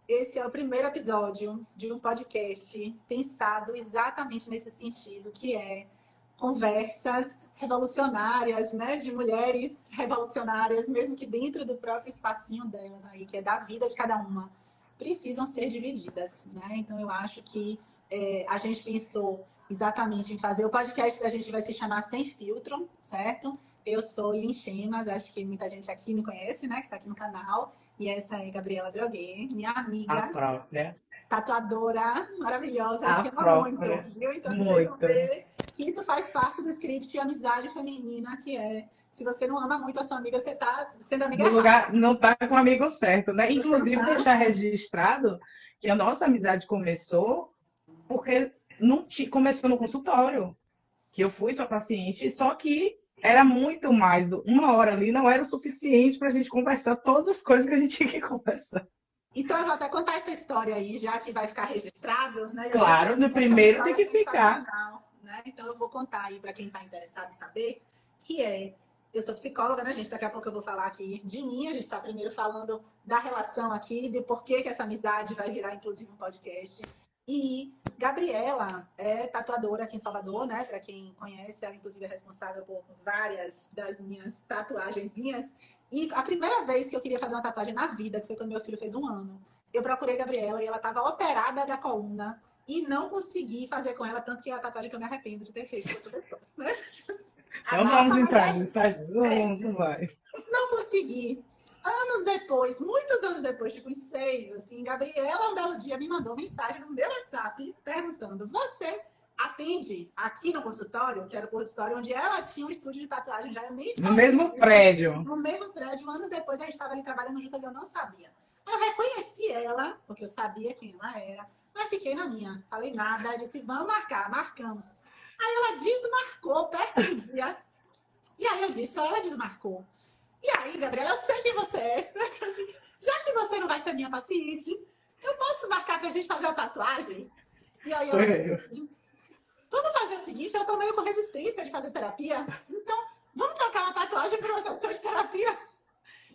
Esse é o primeiro episódio de um podcast pensado exatamente nesse sentido, que é conversas revolucionárias, né, de mulheres revolucionárias, mesmo que dentro do próprio espacinho delas aí, que é da vida de cada uma, precisam ser divididas, né? Então eu acho que a gente pensou exatamente em fazer o podcast que a gente vai se chamar Sem Filtro, certo? Eu sou Lin Chemas, acho que muita gente aqui me conhece, né, que está aqui no canal. E essa é Gabriela Droguet, minha A amiga, própria. tatuadora maravilhosa, A que ama muito, própria. viu? Então vocês vão Muito. ver que isso faz parte do script de amizade feminina, que é, se você não ama muito a sua amiga, você está sendo amiga No errada. lugar, não tá com o amigo certo, né? Você não Inclusive, tá. deixar registrado que a nossa amizade começou porque não começou no consultório, que eu fui sua paciente, só que era muito mais. Uma hora ali não era o suficiente para a gente conversar todas as coisas que a gente tinha que conversar. Então eu vou até contar essa história aí, já que vai ficar registrado, né? Eu sei Claro, no que essa primeiro tem história é que ficar. sensacional, né? Então eu vou contar aí para quem está interessado em saber, que é, eu sou psicóloga, né, gente? Daqui a pouco eu vou falar aqui de mim. A gente está primeiro falando da relação aqui, de por que essa amizade vai virar, inclusive, um podcast. E Gabriela é tatuadora aqui em Salvador, né? Para quem conhece, ela, inclusive, é responsável por várias das minhas tatuagenzinhas. E a primeira vez que eu queria fazer uma tatuagem na vida, que foi quando meu filho fez 1 ano, eu procurei a Gabriela e ela estava operada da coluna e não consegui fazer com ela, tanto que é a tatuagem que eu me arrependo de ter feito com outra pessoa, né? A Não data, vamos mas entrar é nisso, isso. tá? Não É vamos, isso. não vai. Não consegui. Anos depois, muitos anos depois, tipo uns 6, assim, Gabriela, um belo dia, me mandou mensagem no meu WhatsApp perguntando: você atende aqui no consultório, que era o consultório onde ela tinha um estúdio de tatuagem, já eu nem No sabia mesmo disso, prédio. no mesmo prédio. Anos depois, a gente estava ali trabalhando juntas, eu não sabia. Eu reconheci ela, porque eu sabia quem ela era, mas fiquei na minha. Falei nada, eu disse: vamos marcar, marcamos. Aí ela desmarcou perto do dia, e aí eu disse: ela desmarcou. E aí, Gabriela, eu sei quem você é. Já que você não vai ser minha paciente, eu posso marcar pra gente fazer uma tatuagem? E aí ela Foi disse eu. assim: vamos fazer o seguinte, eu tô meio com resistência de fazer terapia, então vamos trocar uma tatuagem por uma sessão de terapia.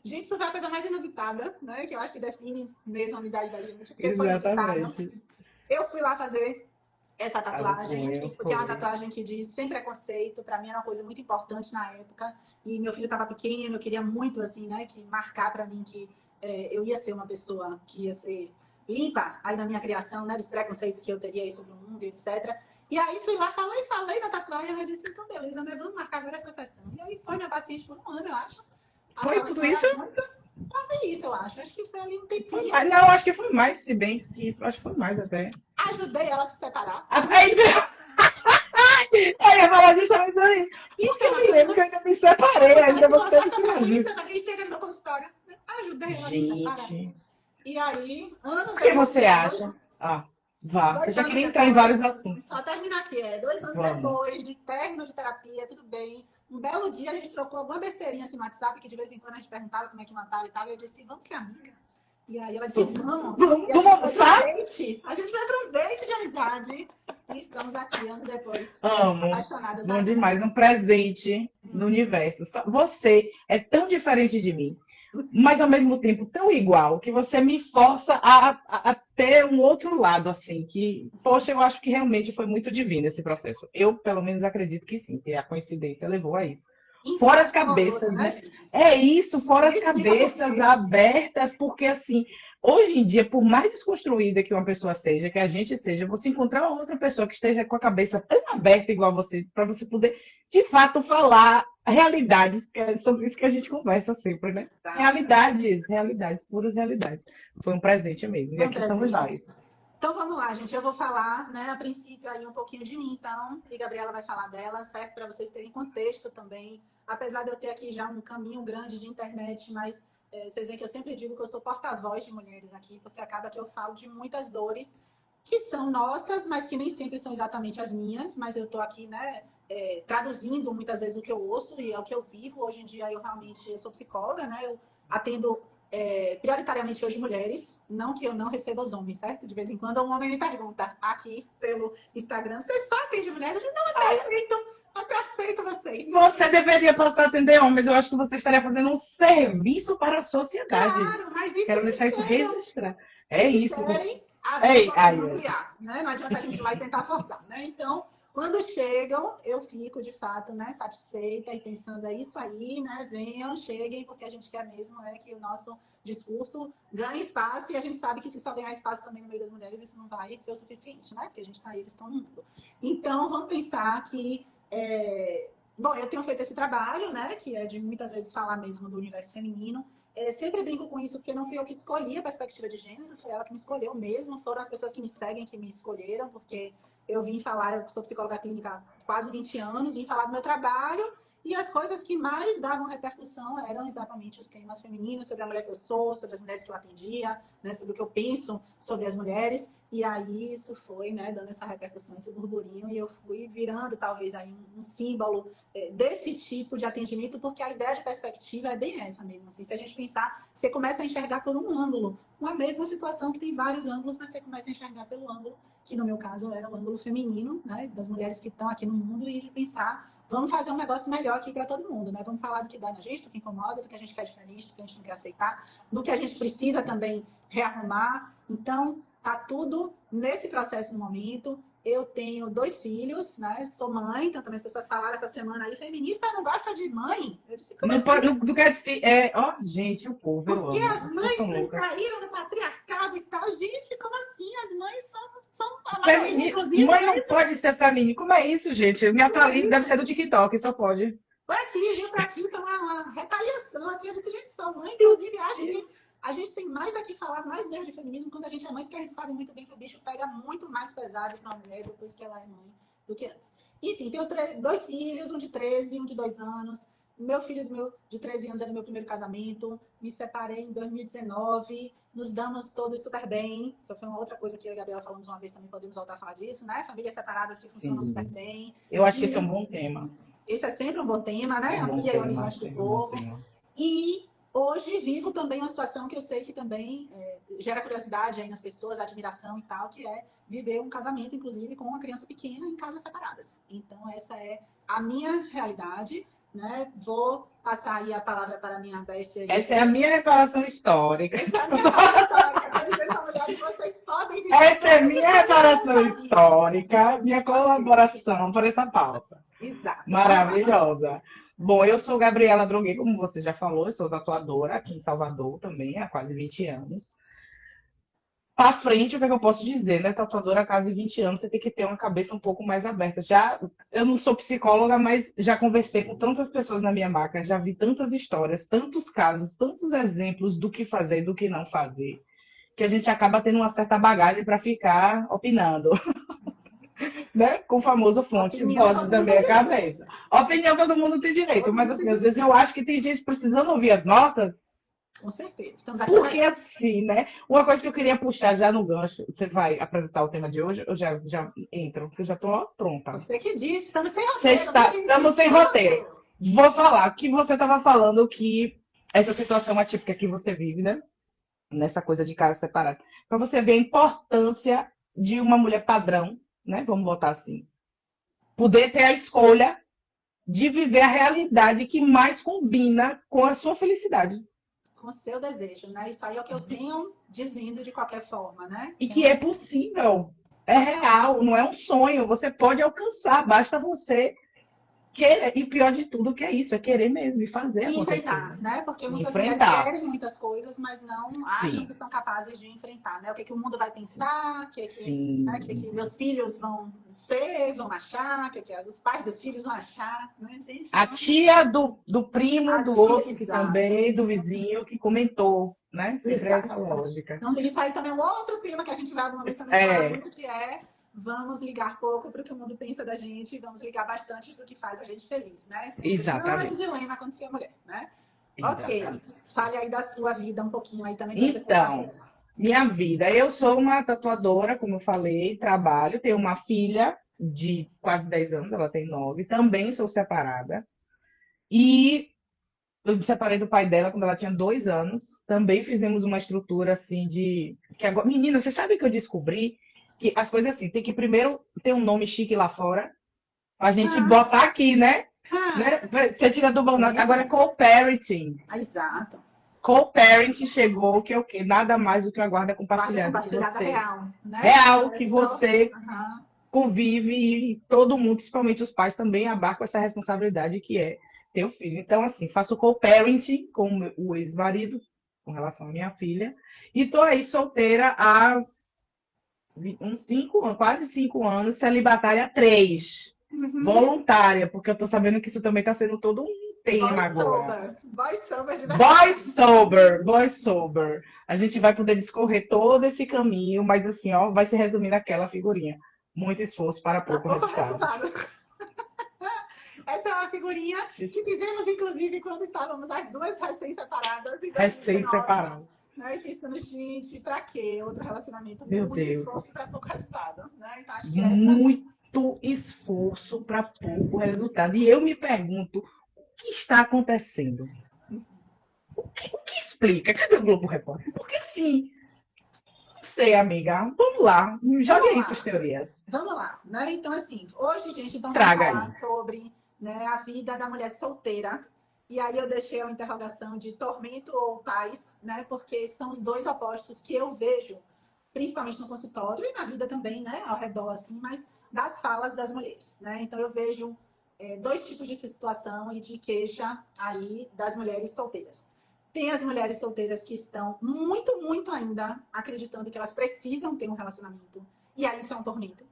Gente, isso foi a coisa mais inusitada, né? Que eu acho que define mesmo a amizade da gente, porque foi inusitado. Exatamente. Eu fui lá fazer essa tatuagem, Apoio, porque é uma foi. tatuagem que diz sem preconceito, para mim era uma coisa muito importante na época, e meu filho estava pequeno, eu queria muito, assim, né, que marcar para mim que eu ia ser uma pessoa que ia ser limpa aí na minha criação, né, dos preconceitos que eu teria aí sobre o mundo, etc. E aí fui lá, falei na tatuagem, ela disse: então beleza, né, vamos marcar agora essa sessão. E aí foi minha paciente por 1 ano, eu acho. Foi Aquela tudo história isso? muito, quase isso, eu acho. Acho que foi ali um Foi tempinho. mais. Não, acho que foi mais, se bem que. Acho que foi mais até. Ajudei ela a se separar. Aí, eu ia falar justamente isso aí. Isso Porque é eu uma me lembro coisa. que eu ainda me separei, ainda Acontece uma você me certa ensinou frequência isso. da gente chega no meu consultório. Ajudei ela a se separar. Gente, E aí, anos o que depois, você sei lá, dois, acha? Ah, vá. Eu dois já anos queria entrar em depois, vários assuntos. só terminar aqui, 2 anos Vamos. depois de término de terapia, tudo bem. Um belo dia a gente trocou alguma besteirinha assim no WhatsApp, que de vez em quando a gente perguntava como é que matava e tal. E eu disse: vamos ser amiga. E aí ela disse: vamos. Vamos, E a vamos gente foi para um almoçar? date. A gente foi para um date de amizade. E estamos aqui, anos depois, Amo. apaixonadas da Bom vida. demais. Um presente do universo. Você é tão diferente de mim, mas ao mesmo tempo tão igual, que você me força a ter um outro lado, assim, que, poxa, eu acho que realmente foi muito divino esse processo. Eu, pelo menos, acredito que sim, que a coincidência levou a isso. Fora as Encaixe uma outra, cabeças, né, né? gente? É isso, fora Me as explica por cabeças quê. abertas, porque assim, hoje em dia, por mais desconstruída que uma pessoa seja, que a gente seja, você encontrar outra pessoa que esteja com a cabeça tão aberta igual você, para você poder, de fato, falar realidades, que é sobre isso que a gente conversa sempre, né? Exatamente. Realidades, realidades, puras realidades. Foi um presente mesmo. E Foi um aqui estamos presente. nós. Então vamos lá, gente. Eu vou falar, né, a princípio aí um pouquinho de mim, então, e Gabriela vai falar dela, certo? Para vocês terem contexto também. Apesar de eu ter aqui já um caminho grande de internet, mas vocês veem que eu sempre digo que eu sou porta-voz de mulheres aqui, porque acaba que eu falo de muitas dores que são nossas, mas que nem sempre são exatamente as minhas. Mas eu estou aqui, né, traduzindo muitas vezes o que eu ouço e é o que eu vivo. Hoje em dia eu sou psicóloga, né? Eu atendo prioritariamente hoje mulheres, não que eu não receba os homens, certo? De vez em quando um homem me pergunta aqui pelo Instagram: você só atende mulheres? Eu digo: não, até aceito vocês. Você deveria passar a atender homens. Eu acho que você estaria fazendo um serviço para a sociedade. Claro, mas isso Quero eu deixar isso entendo. registrado. É Se isso. querem, a vida Ai, pode ampliar, né? Não adianta a gente ir lá e tentar forçar, né? Então, quando chegam, eu fico, de fato, né, satisfeita e pensando, é isso aí, né? Venham, cheguem, porque a gente quer mesmo que o nosso discurso ganhe espaço e a gente sabe que se só ganhar espaço também no meio das mulheres, isso não vai ser o suficiente, né? Porque a gente está aí, eles estão no mundo. Então, vamos pensar que... Bom, eu tenho feito esse trabalho, né? Que é de muitas vezes falar mesmo do universo feminino. Sempre brinco com isso, porque não fui eu que escolhi a perspectiva de gênero, foi ela que me escolheu mesmo, foram as pessoas que me seguem que me escolheram, porque eu vim falar, eu sou psicóloga clínica há quase 20 anos, vim falar do meu trabalho, e as coisas que mais davam repercussão eram exatamente os temas femininos, sobre a mulher que eu sou, sobre as mulheres que eu atendia, né, sobre o que eu penso sobre as mulheres, e aí isso foi, né, dando essa repercussão, esse burburinho, e eu fui virando talvez aí um símbolo desse tipo de atendimento, porque a ideia de perspectiva é bem essa mesmo. Assim, se a gente pensar, você começa a enxergar por um ângulo, uma mesma situação que tem vários ângulos, mas você começa a enxergar pelo ângulo, que no meu caso era o ângulo feminino, né, das mulheres que estão aqui no mundo, e de pensar, vamos fazer um negócio melhor aqui para todo mundo, né? Vamos falar do que dói na gente, do que incomoda, do que a gente quer diferente, do que a gente não quer aceitar, do que a gente precisa também rearrumar. Então, tá tudo nesse processo no momento. Eu tenho 2 filhos, né? Sou mãe, então também as pessoas falaram essa semana aí, feminista não gosta de mãe. Eu disse, como Não assim? pode, do que ó, gente, o povo, eu Porque amo. as As pessoas mães são loucas. caíram no patriarcado e tal. Gente, como assim? As mães são a maioria, inclusive, Mãe né? não pode ser feminina. Como é isso, gente? Eu me atualizo, deve ser do TikTok, só pode. Foi aqui, viu para aqui, foi uma retaliação. Assim, eu disse, gente, sou mãe, inclusive, acho que a gente tem mais aqui falar mais mesmo de feminismo quando a gente é mãe, porque a gente sabe muito bem que o bicho pega muito mais pesado para uma mulher depois que ela é mãe do que antes. Enfim, tenho 2 filhos, um de 13 e um de 2 anos. Meu filho de 13 anos é do meu primeiro casamento. Me separei em 2019. Nos damos todos super bem. Isso foi uma outra coisa que eu e a Gabriela falamos uma vez, também podemos voltar a falar disso, né? Famílias separadas que funcionam super bem. Eu acho que esse é um bom tema. Esse é sempre um bom tema, né? É um bom Amplia o tema, horizonte do é um bom povo. tema. E hoje vivo também uma situação que eu sei que também gera curiosidade aí nas pessoas, admiração e tal, que é viver um casamento, inclusive, com uma criança pequena em casas separadas. Então, essa é a minha realidade, né? Vou passar aí a palavra para a minha bestia. Essa é a minha reparação histórica. Essa é a minha reparação histórica. Estou dizendo para mulheres, vocês podem viver. Essa é a minha reparação histórica, minha colaboração para essa pauta. Exato. Maravilhosa. Bom, eu sou Gabriela Droguet, como você já falou, eu sou tatuadora aqui em Salvador também, há quase 20 anos. Para frente, o que é que eu posso dizer, né? Tatuadora há quase 20 anos, você tem que ter uma cabeça um pouco mais aberta. Eu não sou psicóloga, mas já conversei com tantas pessoas na minha marca, já vi tantas histórias, tantos casos, tantos exemplos do que fazer e do que não fazer, que a gente acaba tendo uma certa bagagem para ficar opinando. Né? Com o famoso fonte vozes da minha cabeça. Opinião todo mundo tem direito, mas assim, às vezes eu acho que tem gente precisando ouvir as nossas. Com certeza. Estamos aqui. Porque assim, né? Uma coisa que eu queria puxar já no gancho, você vai apresentar o tema de hoje, eu já entro, porque eu já estou pronta. Você que disse, estamos sem roteiro. Estamos sem roteiro. Vou falar que você estava falando que essa situação atípica que você vive, né? Nessa coisa de casa separada. Para você ver a importância de uma mulher padrão, né? Vamos botar assim. Poder ter a escolha de viver a realidade que mais combina com a sua felicidade. Com o seu desejo, né? Isso aí é o que eu venho dizendo de qualquer forma, né? E que é possível, é real, não é um sonho. Você pode alcançar, basta você querer. E pior de tudo que é isso, é querer mesmo e fazer acontecer. Enfrentar, né? Porque muitas mulheres querem muitas coisas, mas não acham que são capazes de enfrentar, né? O que o mundo vai pensar, o que meus filhos vão ser, vão achar, o que os pais dos filhos vão achar, né, gente? A tia do primo, do outro, que também, do vizinho, que comentou, né? Sempre essa lógica. Então, isso aí também é um outro tema que a gente vai também falar muito, que é vamos ligar pouco para o que o mundo pensa da gente e vamos ligar bastante para o que faz a gente feliz, né? Esse é um grande dilema quando se é mulher, né? Exatamente. Ok, fale aí da sua vida um pouquinho aí também. Então, minha vida. Eu sou uma tatuadora, como eu falei, trabalho, tenho uma filha de quase 10 anos, ela tem 9, também sou separada. E eu me separei do pai dela quando ela tinha 2 anos. Também fizemos uma estrutura assim de... que agora... Menina, você sabe que eu descobri que as coisas assim, tem que primeiro ter um nome chique lá fora, a gente botar aqui, né? Você tira do banco, agora é co-parenting. Exato. Co-parent chegou, que é o quê? Nada mais do que uma guarda Guarda compartilhada que compartilhada você. real, né? Real, É que só... você Aham. convive e todo mundo, principalmente os pais, também abarcam essa responsabilidade que é ter o filho. Então, assim, faço co-parenting com o ex-marido, com relação à minha filha, e tô aí solteira há uns 5 anos, quase 5 anos, celibatária 3. Uhum. Voluntária, porque eu tô sabendo que isso também tá sendo todo um tema agora. Voice over de Boy verdade. sober, boy sober. A gente vai poder discorrer todo esse caminho, mas assim, ó, vai se resumir naquela figurinha. Muito esforço para Para pouco pouco resultado. resultado. Essa é uma figurinha que fizemos, inclusive, quando estávamos as duas recém-separadas em 2019. Recém-separado. Né? E pensando, gente, pra quê? Outro relacionamento, Meu muito Deus. esforço para pouco resultado. Né? Então, acho que essa. Muito esforço para pouco resultado. E eu me pergunto, o que está acontecendo? O que explica? Cadê o Globo Repórter? Porque assim, não sei, amiga. Vamos lá. Jogue Vamos aí lá. suas teorias. Vamos lá, né? Então, assim, hoje, gente, então vamos Traga falar aí. sobre, né, a vida da mulher solteira. E aí eu deixei a interrogação de tormento ou paz, né? Porque são os dois opostos que eu vejo, principalmente no consultório e na vida também, né? Ao redor, assim, mas das falas das mulheres, né? Então eu vejo dois tipos de situação e de queixa aí das mulheres solteiras. Tem as mulheres solteiras que estão muito, muito ainda acreditando que elas precisam ter um relacionamento. E aí isso é um tormento.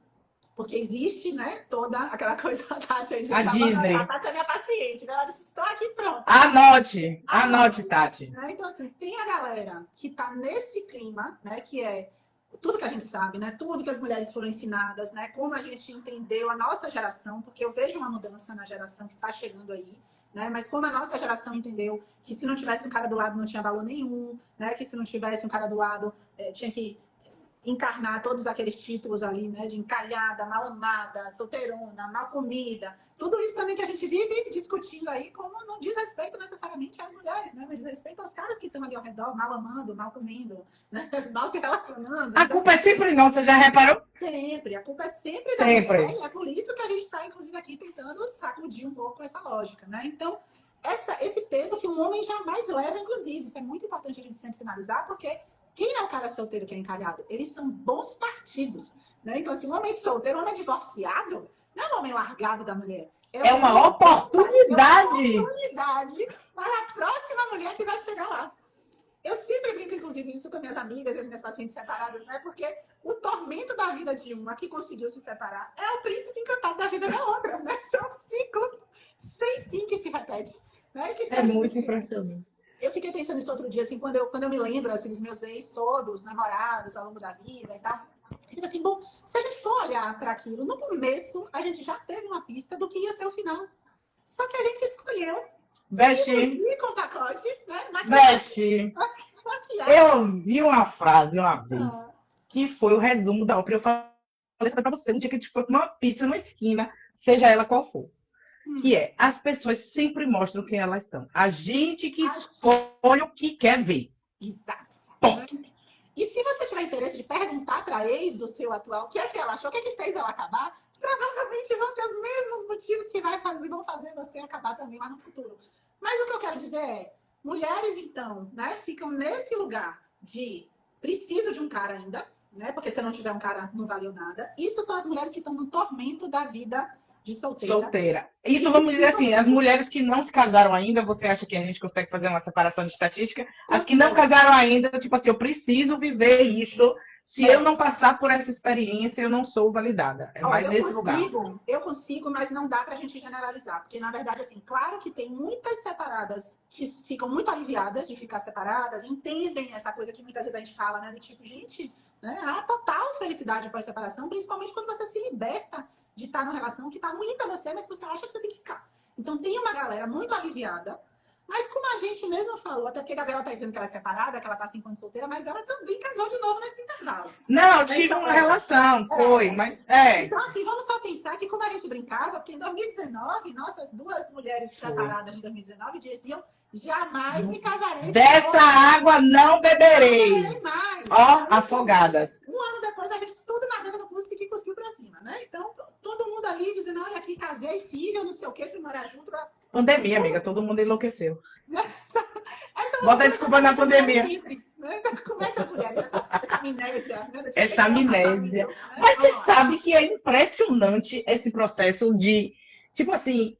Porque existe, né, toda aquela coisa da Tati aí A dizendo, a Disney. Tati é minha paciente, né? Ela disse, estou aqui pronta. Anote. Ah, Anote, não. Tati. Né? Então, assim, tem a galera que está nesse clima, né, que é tudo que a gente sabe, né, tudo que as mulheres foram ensinadas, né, como a gente entendeu a nossa geração, porque eu vejo uma mudança na geração que está chegando aí, né, mas como a nossa geração entendeu que se não tivesse um cara do lado não tinha valor nenhum, né, que se não tivesse um cara do lado tinha que encarnar todos aqueles títulos ali, né, de encalhada, mal amada, solteirona, mal comida, tudo isso também que a gente vive discutindo aí, como não diz respeito necessariamente às mulheres, né, mas diz respeito aos caras que estão ali ao redor, mal amando, mal comendo, né, mal se relacionando. A Então, culpa é sempre nossa, já reparou? sempre, a culpa é sempre da mulher, Sempre. e é por isso que a gente está, inclusive, aqui tentando sacudir um pouco essa lógica, né? Então, esse peso que um homem jamais leva, inclusive, isso é muito importante a gente sempre sinalizar, porque quem é o cara solteiro que é encalhado? Eles são bons partidos, né? Então, assim, um homem solteiro, um homem divorciado, não é um homem largado da mulher. É É um uma homem bom partido, é uma oportunidade. oportunidade para a próxima mulher que vai chegar lá. Eu sempre brinco, inclusive, isso com minhas amigas e as minhas pacientes separadas, né? Porque o tormento da vida de uma que conseguiu se separar é o príncipe encantado da vida da outra, né? É um ciclo sem fim que se repete. Né? Que É muito impressionante. eu fiquei pensando isso outro dia, assim, quando eu me lembro assim, dos meus ex todos, namorados ao longo da vida e tal. Eu digo assim, bom, se a gente for olhar para aquilo, no começo a gente já teve uma pista do que ia ser o final. Só que a gente escolheu Veste, ir com o pacote, né? veste. Maquiagem. Eu vi uma frase uma vez Ah, que foi o resumo da ópera. Eu falei pra você, um dia que a gente foi comer uma pizza numa esquina, seja ela qual for. Que é, as pessoas sempre mostram quem elas são. A gente que escolhe o que quer ver. exato. Né? Ponto. E se você tiver interesse de perguntar para a ex do seu atual o que é que ela achou, o que é que fez ela acabar, provavelmente vão ser os mesmos motivos que vão fazer você acabar também lá no futuro. Mas o que eu quero dizer é, mulheres, então, né, ficam nesse lugar de preciso de um cara ainda, né, porque se não tiver um cara, não valeu nada. Isso são as mulheres que estão no tormento da vida de solteira. Solteira. Isso, vamos dizer assim, as mulheres que não se casaram ainda, você acha que a gente consegue fazer uma separação de estatística? As que não casaram ainda, tipo assim, eu preciso viver isso. Se eu não passar por essa experiência, eu não sou validada. É mais nesse lugar. Eu consigo, mas não dá pra gente generalizar. Porque, na verdade, assim, claro que tem muitas separadas que ficam muito aliviadas de ficar separadas, entendem essa coisa que muitas vezes a gente fala, né? Do tipo, gente, né, há total felicidade pós-separação, principalmente quando você se liberta de estar numa relação que tá ruim pra você, mas que você acha que você tem que ficar. Então, tem uma galera muito aliviada. Mas como a gente mesmo falou, até porque a Gabriela tá dizendo que ela é separada, que ela tá 5 anos solteira, mas ela também casou de novo nesse intervalo. Não, eu tive uma relação, foi, mas Então, assim, vamos só pensar que como a gente brincava, porque em 2019, nossas duas mulheres separadas de 2019 diziam, jamais me casarei. Dessa água não beberei. Não beberei mais. Ó, afogadas. Um ano depois, a gente tudo nadando no custo que cuspiu pra cima, né? Então, todo mundo ali dizendo, olha aqui, casei, filho, não sei o quê, fui morar junto. Pandemia, amiga, todo mundo enlouqueceu. Essa Bota a desculpa na pandemia. Então, como é que as mulheres, essa amnésia, né? Essa amnésia. Mas você sabe que é impressionante esse processo de, tipo assim,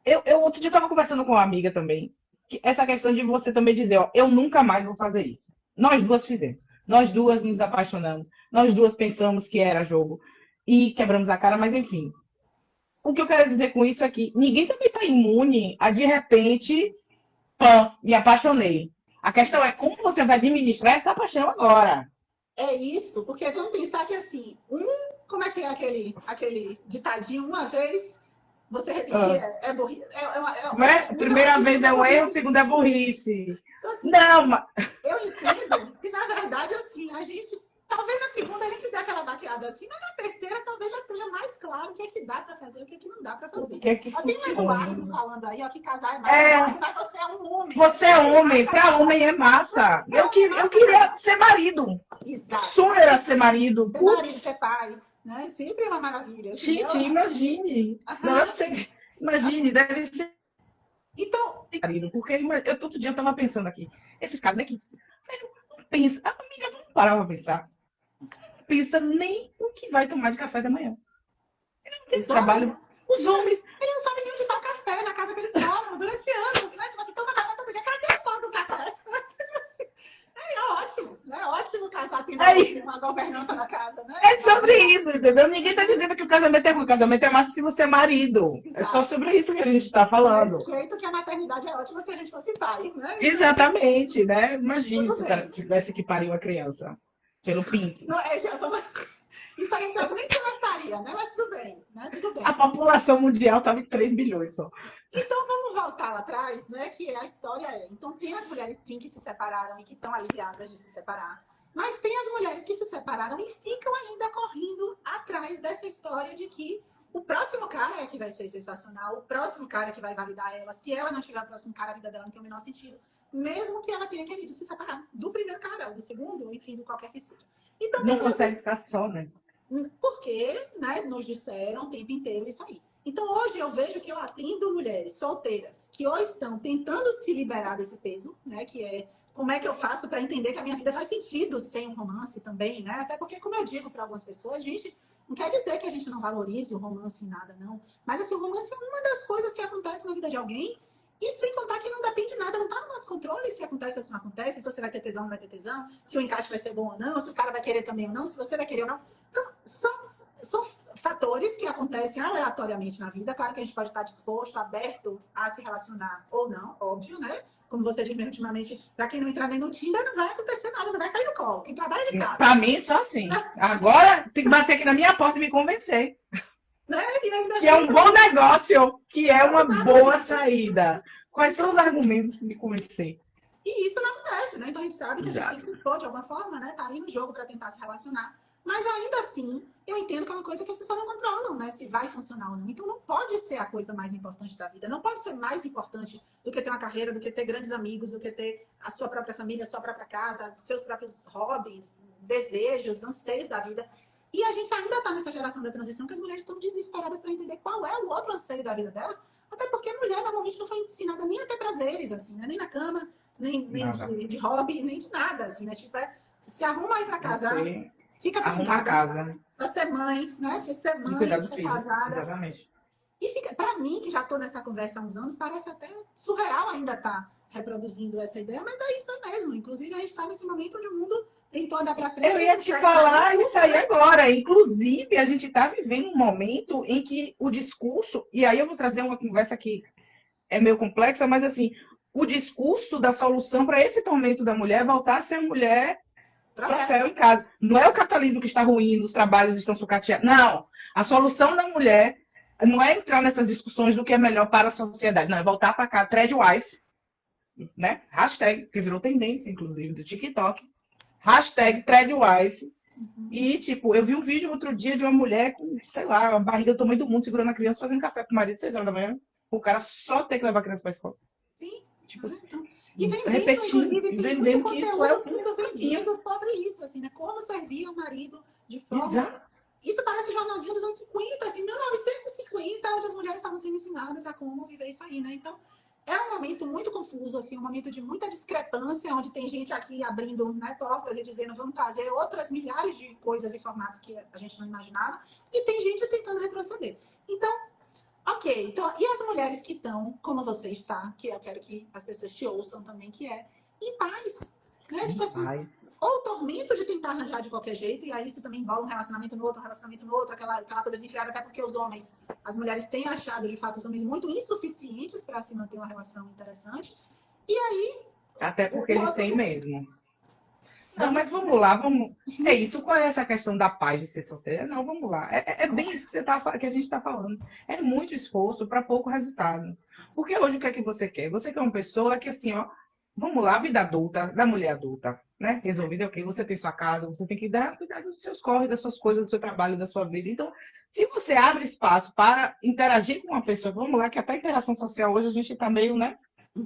eu outro dia estava conversando com uma amiga também, que essa questão de você também dizer, ó, eu nunca mais vou fazer isso. Nós duas fizemos. Nós duas nos apaixonamos. Nós duas pensamos que era jogo e quebramos a cara, mas enfim. O que eu quero dizer com isso é que ninguém também está imune a, de repente, pã, me apaixonei. A questão é como você vai administrar essa paixão agora. É isso, porque vamos pensar que assim, como é que é aquele ditadinho, uma vez você repetir é burrice. Primeira vez é o erro, segunda é burrice. Então, assim, não, mas... Eu entendo que, na verdade, assim, a gente, talvez na segunda a gente dê aquela baqueada assim, mas na terceira talvez já esteja mais claro o que é que dá para fazer e o que é que não dá para fazer. O que é que tem um Eduardo falando aí, ó, que casar é mais mas você é um homem. Você é homem, para homem é massa. Eu queria ser marido. Exato. Sonho era ser marido. Ser marido, ser pai. Né? Sempre é uma maravilha. Gente, imagine. Não, eu sei. Imagine, deve ser. Então, porque eu todo dia eu tava pensando aqui. Esses caras, né, que não pensa. A amiga não parava pra pensar. Não pensa nem o que vai tomar de café da manhã. Ele não tem trabalho. Os homens. Eles não sabem nem onde está o café na casa que eles moram durante anos. Né? Tipo assim, toma café todo dia. Cadê o pão do café? É ótimo casar tendo uma governanta na casa, né? É sobre isso, entendeu? Ninguém tá dizendo que o casamento é ruim. O casamento é massa se você é marido. Exato. É só sobre isso que a gente está falando. Do jeito que a maternidade é ótima se a gente fosse pai, né? Exatamente, né? Imagina se o cara tivesse que parir uma criança pelo pinto. Não, isso aí eu nem gostaria, né? Mas tudo bem, né? Tudo bem. A população mundial estava em 3 bilhões só. Então vamos voltar lá atrás, né? Que a história é. Então tem as mulheres sim que se separaram e que estão aliviadas de se separar. Mas tem as mulheres que se separaram e ficam ainda correndo atrás dessa história de que o próximo cara é que vai ser sensacional, o próximo cara é que vai validar ela. Se ela não tiver o próximo cara, a vida dela não tem o menor sentido. Mesmo que ela tenha querido se separar do primeiro cara, ou do segundo, ou enfim, do qualquer que seja. Então, não consegue ficar só, né? Porque, né, nos disseram o tempo inteiro isso aí. Então, hoje eu vejo que eu atendo mulheres solteiras que ou estão tentando se liberar desse peso, né, que é como é que eu faço para entender que a minha vida faz sentido sem um romance também, né? Até porque, como eu digo para algumas pessoas, gente, não quer dizer que a gente não valorize o romance em nada, não. Mas, assim, o romance é uma das coisas que acontece na vida de alguém e sem contar que não depende de nada, não está no nosso controle se acontece ou se não acontece, se você vai ter tesão ou não vai ter tesão, se o encaixe vai ser bom ou não, se o cara vai querer também ou não, se você vai querer ou não. Então, são fatores que acontecem aleatoriamente na vida. Claro que a gente pode estar disposto, aberto a se relacionar ou não, óbvio, né? Como você disse ultimamente, para quem não entrar nem no Tinder, não vai acontecer nada, não vai cair no colo. Quem trabalha de casa. Para mim, só assim. Agora tem que bater aqui na minha porta e me convencer. Né? Que é um bom negócio, que é uma boa saída. Quais são os argumentos que me convencer? E isso não acontece, né? Então a gente sabe que a gente tem que se expor de alguma forma, né? Tá ali no jogo para tentar se relacionar. Mas ainda assim, eu entendo que é uma coisa que as pessoas não controlam, né? Se vai funcionar ou não. Então não pode ser a coisa mais importante da vida. Não pode ser mais importante do que ter uma carreira, do que ter grandes amigos, do que ter a sua própria família, a sua própria casa, seus próprios hobbies, desejos, anseios da vida. E a gente ainda está nessa geração da transição que as mulheres estão desesperadas para entender qual é o outro anseio da vida delas. Até porque a mulher normalmente não foi ensinada nem a ter prazeres, assim, né? Nem na cama, nem de hobby, nem de nada, assim, né? Tipo, se arruma aí para casar. Fica arruma a casa. Pra ser mãe, né? Porque ser mãe, cuidar dos ser filhos, casada. Exatamente. E fica, pra mim, que já estou nessa conversa há uns anos, parece até surreal ainda estar reproduzindo essa ideia, mas é isso mesmo. Inclusive, a gente está nesse momento onde o mundo tentou andar para frente. Eu ia te falar isso aí agora. Inclusive, a gente está vivendo um momento em que o discurso, e aí eu vou trazer uma conversa que é meio complexa, mas assim, o discurso da solução para esse tormento da mulher é voltar a ser mulher troféu em casa. Não é o capitalismo que está ruim, os trabalhos estão sucateados. Não. A solução da mulher não é entrar nessas discussões do que é melhor para a sociedade. Não, é voltar para cá, thread wife, né? Hashtag, que virou tendência, inclusive, do TikTok. Hashtag thread wife. E, tipo, eu vi um vídeo outro dia de uma mulher com, sei lá, a barriga do tamanho do mundo, segurando a criança, fazendo café pro marido às 6 horas da manhã. O cara só tem que levar a criança para a escola. Sim. Tipo assim. E vendendo, inclusive, tem muito que isso é o sendo vendido sobre isso, assim, né? Como servir o marido de forma... Exato. Isso parece jornalzinho dos anos 50, assim, 1950, onde as mulheres estavam sendo ensinadas a como viver isso aí, né? Então, é um momento muito confuso, assim, um momento de muita discrepância, onde tem gente aqui abrindo, né, portas e dizendo vamos fazer outras milhares de coisas e formatos que a gente não imaginava, e tem gente tentando retroceder. Então, ok, então, e as mulheres que estão, como você está, que eu quero que as pessoas te ouçam também, que é em paz, né? Tipo assim, ou o tormento de tentar arranjar de qualquer jeito, e aí isso também envolve um relacionamento no outro, aquela coisa desenfreada, até porque os homens, as mulheres têm achado, de fato, os homens muito insuficientes para se manter uma relação interessante. E aí. Até porque eles têm mesmo. Não, mas vamos lá, vamos. É isso, qual é essa questão da paz de ser solteira? Não, vamos lá. É bem isso que a gente está falando. É muito esforço para pouco resultado. Porque hoje o que é que você quer? Você quer uma pessoa que, assim, ó, vamos lá, vida adulta, da mulher adulta, né? Resolvida, ok, você tem sua casa, você tem que cuidar dos seus corres, das suas coisas, do seu trabalho, da sua vida. Então, se você abre espaço para interagir com uma pessoa, vamos lá, que até a interação social hoje a gente está meio, né,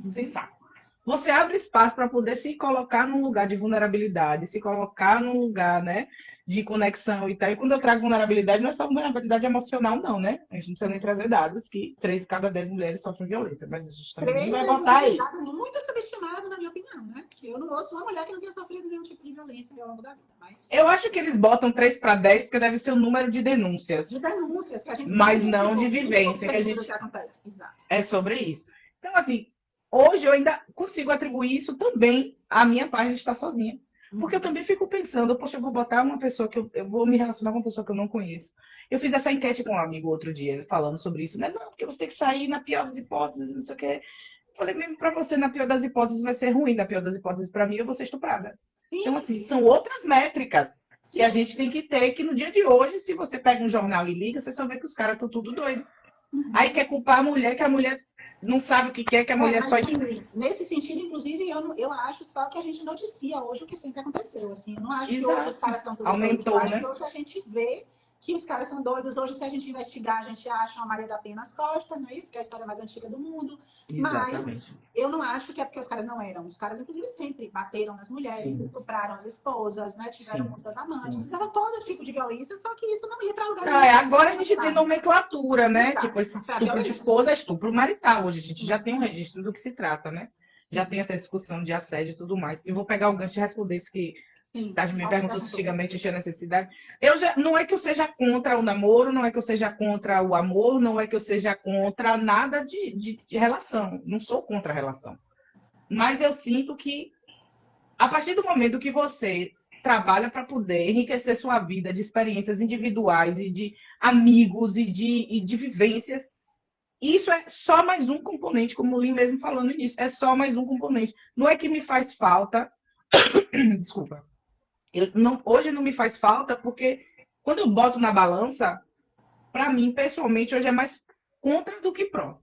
sem saco. Você abre espaço para poder se colocar num lugar de vulnerabilidade, se colocar num lugar, né, de conexão e tal. E quando eu trago vulnerabilidade, não é só vulnerabilidade emocional, não, né? A gente não precisa nem trazer dados que 3 de cada 10 mulheres sofrem violência, mas a gente também não vai botar aí. É muito subestimado, na minha opinião, né? Porque eu não ouço uma mulher que não tenha sofrido nenhum tipo de violência ao longo da vida. Mas... Eu acho que eles botam 3 para 10 porque deve ser o número de denúncias. De denúncias, que a gente mas não de vivência, que a gente... que acontece. Exato. É sobre isso. Então, assim, hoje eu ainda consigo atribuir isso também à minha paz de estar sozinha. Porque eu também fico pensando, poxa, eu vou botar uma pessoa que eu vou me relacionar com uma pessoa que eu não conheço. Eu fiz essa enquete com um amigo outro dia, falando sobre isso, né? Não, porque você tem que sair na pior das hipóteses, não sei o quê. Eu falei, mesmo pra você, na pior das hipóteses, vai ser ruim. Na pior das hipóteses, pra mim, eu vou ser estuprada. Sim. Então, assim, são outras métricas que a gente tem que ter, que no dia de hoje, se você pega um jornal e liga, você só vê que os caras estão tudo doidos. Aí quer culpar a mulher, que a mulher não sabe o que quer, que a mulher só... Nesse sentido, inclusive, eu acho só que a gente noticia hoje o que sempre aconteceu. Assim, eu não acho Exato. que hoje os caras estão tudo aumentou, doidos. Eu né? acho que hoje a gente vê que os caras são doidos. Hoje, se a gente investigar, a gente acha uma Maria da Penha nas costas, não é isso? Que é a história mais antiga do mundo. Exatamente. Mas eu não acho que é porque os caras não eram. Os caras, inclusive, sempre bateram nas mulheres, estupraram as esposas, né? Tiveram muitas amantes, fizeram todo tipo de violência, só que isso não ia para lugar nenhum. Agora a gente tem nomenclatura, né? Exato. Tipo, esse estupro de esposa é estupro marital. Hoje a gente já tem um registro do que se trata, né? Já tem essa discussão de assédio e tudo mais. Eu vou pegar o gancho e responder isso que Tati me perguntou se antigamente tinha necessidade. Não é que eu seja contra o namoro, não é que eu seja contra o amor, não é que eu seja contra nada de relação. Não sou contra a relação. Mas eu sinto que, a partir do momento que você trabalha para poder enriquecer sua vida de experiências individuais e de amigos e de vivências, isso é só mais um componente, como o Lin mesmo falou no início, é só mais um componente. Não é que me faz falta... Desculpa. Hoje não me faz falta, porque quando eu boto na balança, para mim, pessoalmente, hoje é mais contra do que pró.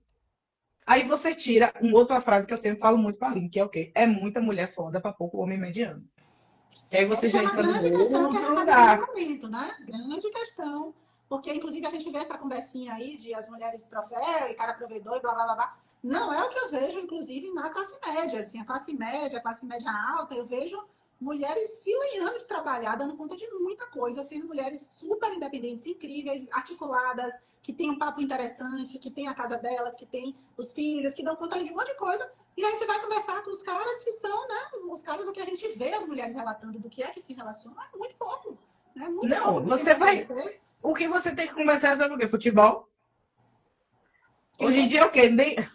Aí você tira uma outra frase que eu sempre falo muito para a Lin, que é o quê? É muita mulher foda para pouco homem mediano. E aí você já entra no outro lugar. Momento, né? Grande questão. Porque, inclusive, a gente vê essa conversinha aí de as mulheres de troféu e cara provedor e blá, blá, blá, blá. Não é o que eu vejo, inclusive, na classe média. Assim, a classe média alta, eu vejo mulheres se lenhando de trabalhar, dando conta de muita coisa, sendo mulheres super independentes, incríveis, articuladas, que têm um papo interessante, que têm a casa delas, que têm os filhos, que dão conta de um monte de coisa. E a gente vai conversar com os caras que são, né? Os caras, o que a gente vê as mulheres relatando do que é que se relacionam é muito pouco. Né? Muito não, pouco você vai... O que você tem que conversar é sobre o quê? Futebol? Hoje em dia é o quê? Nada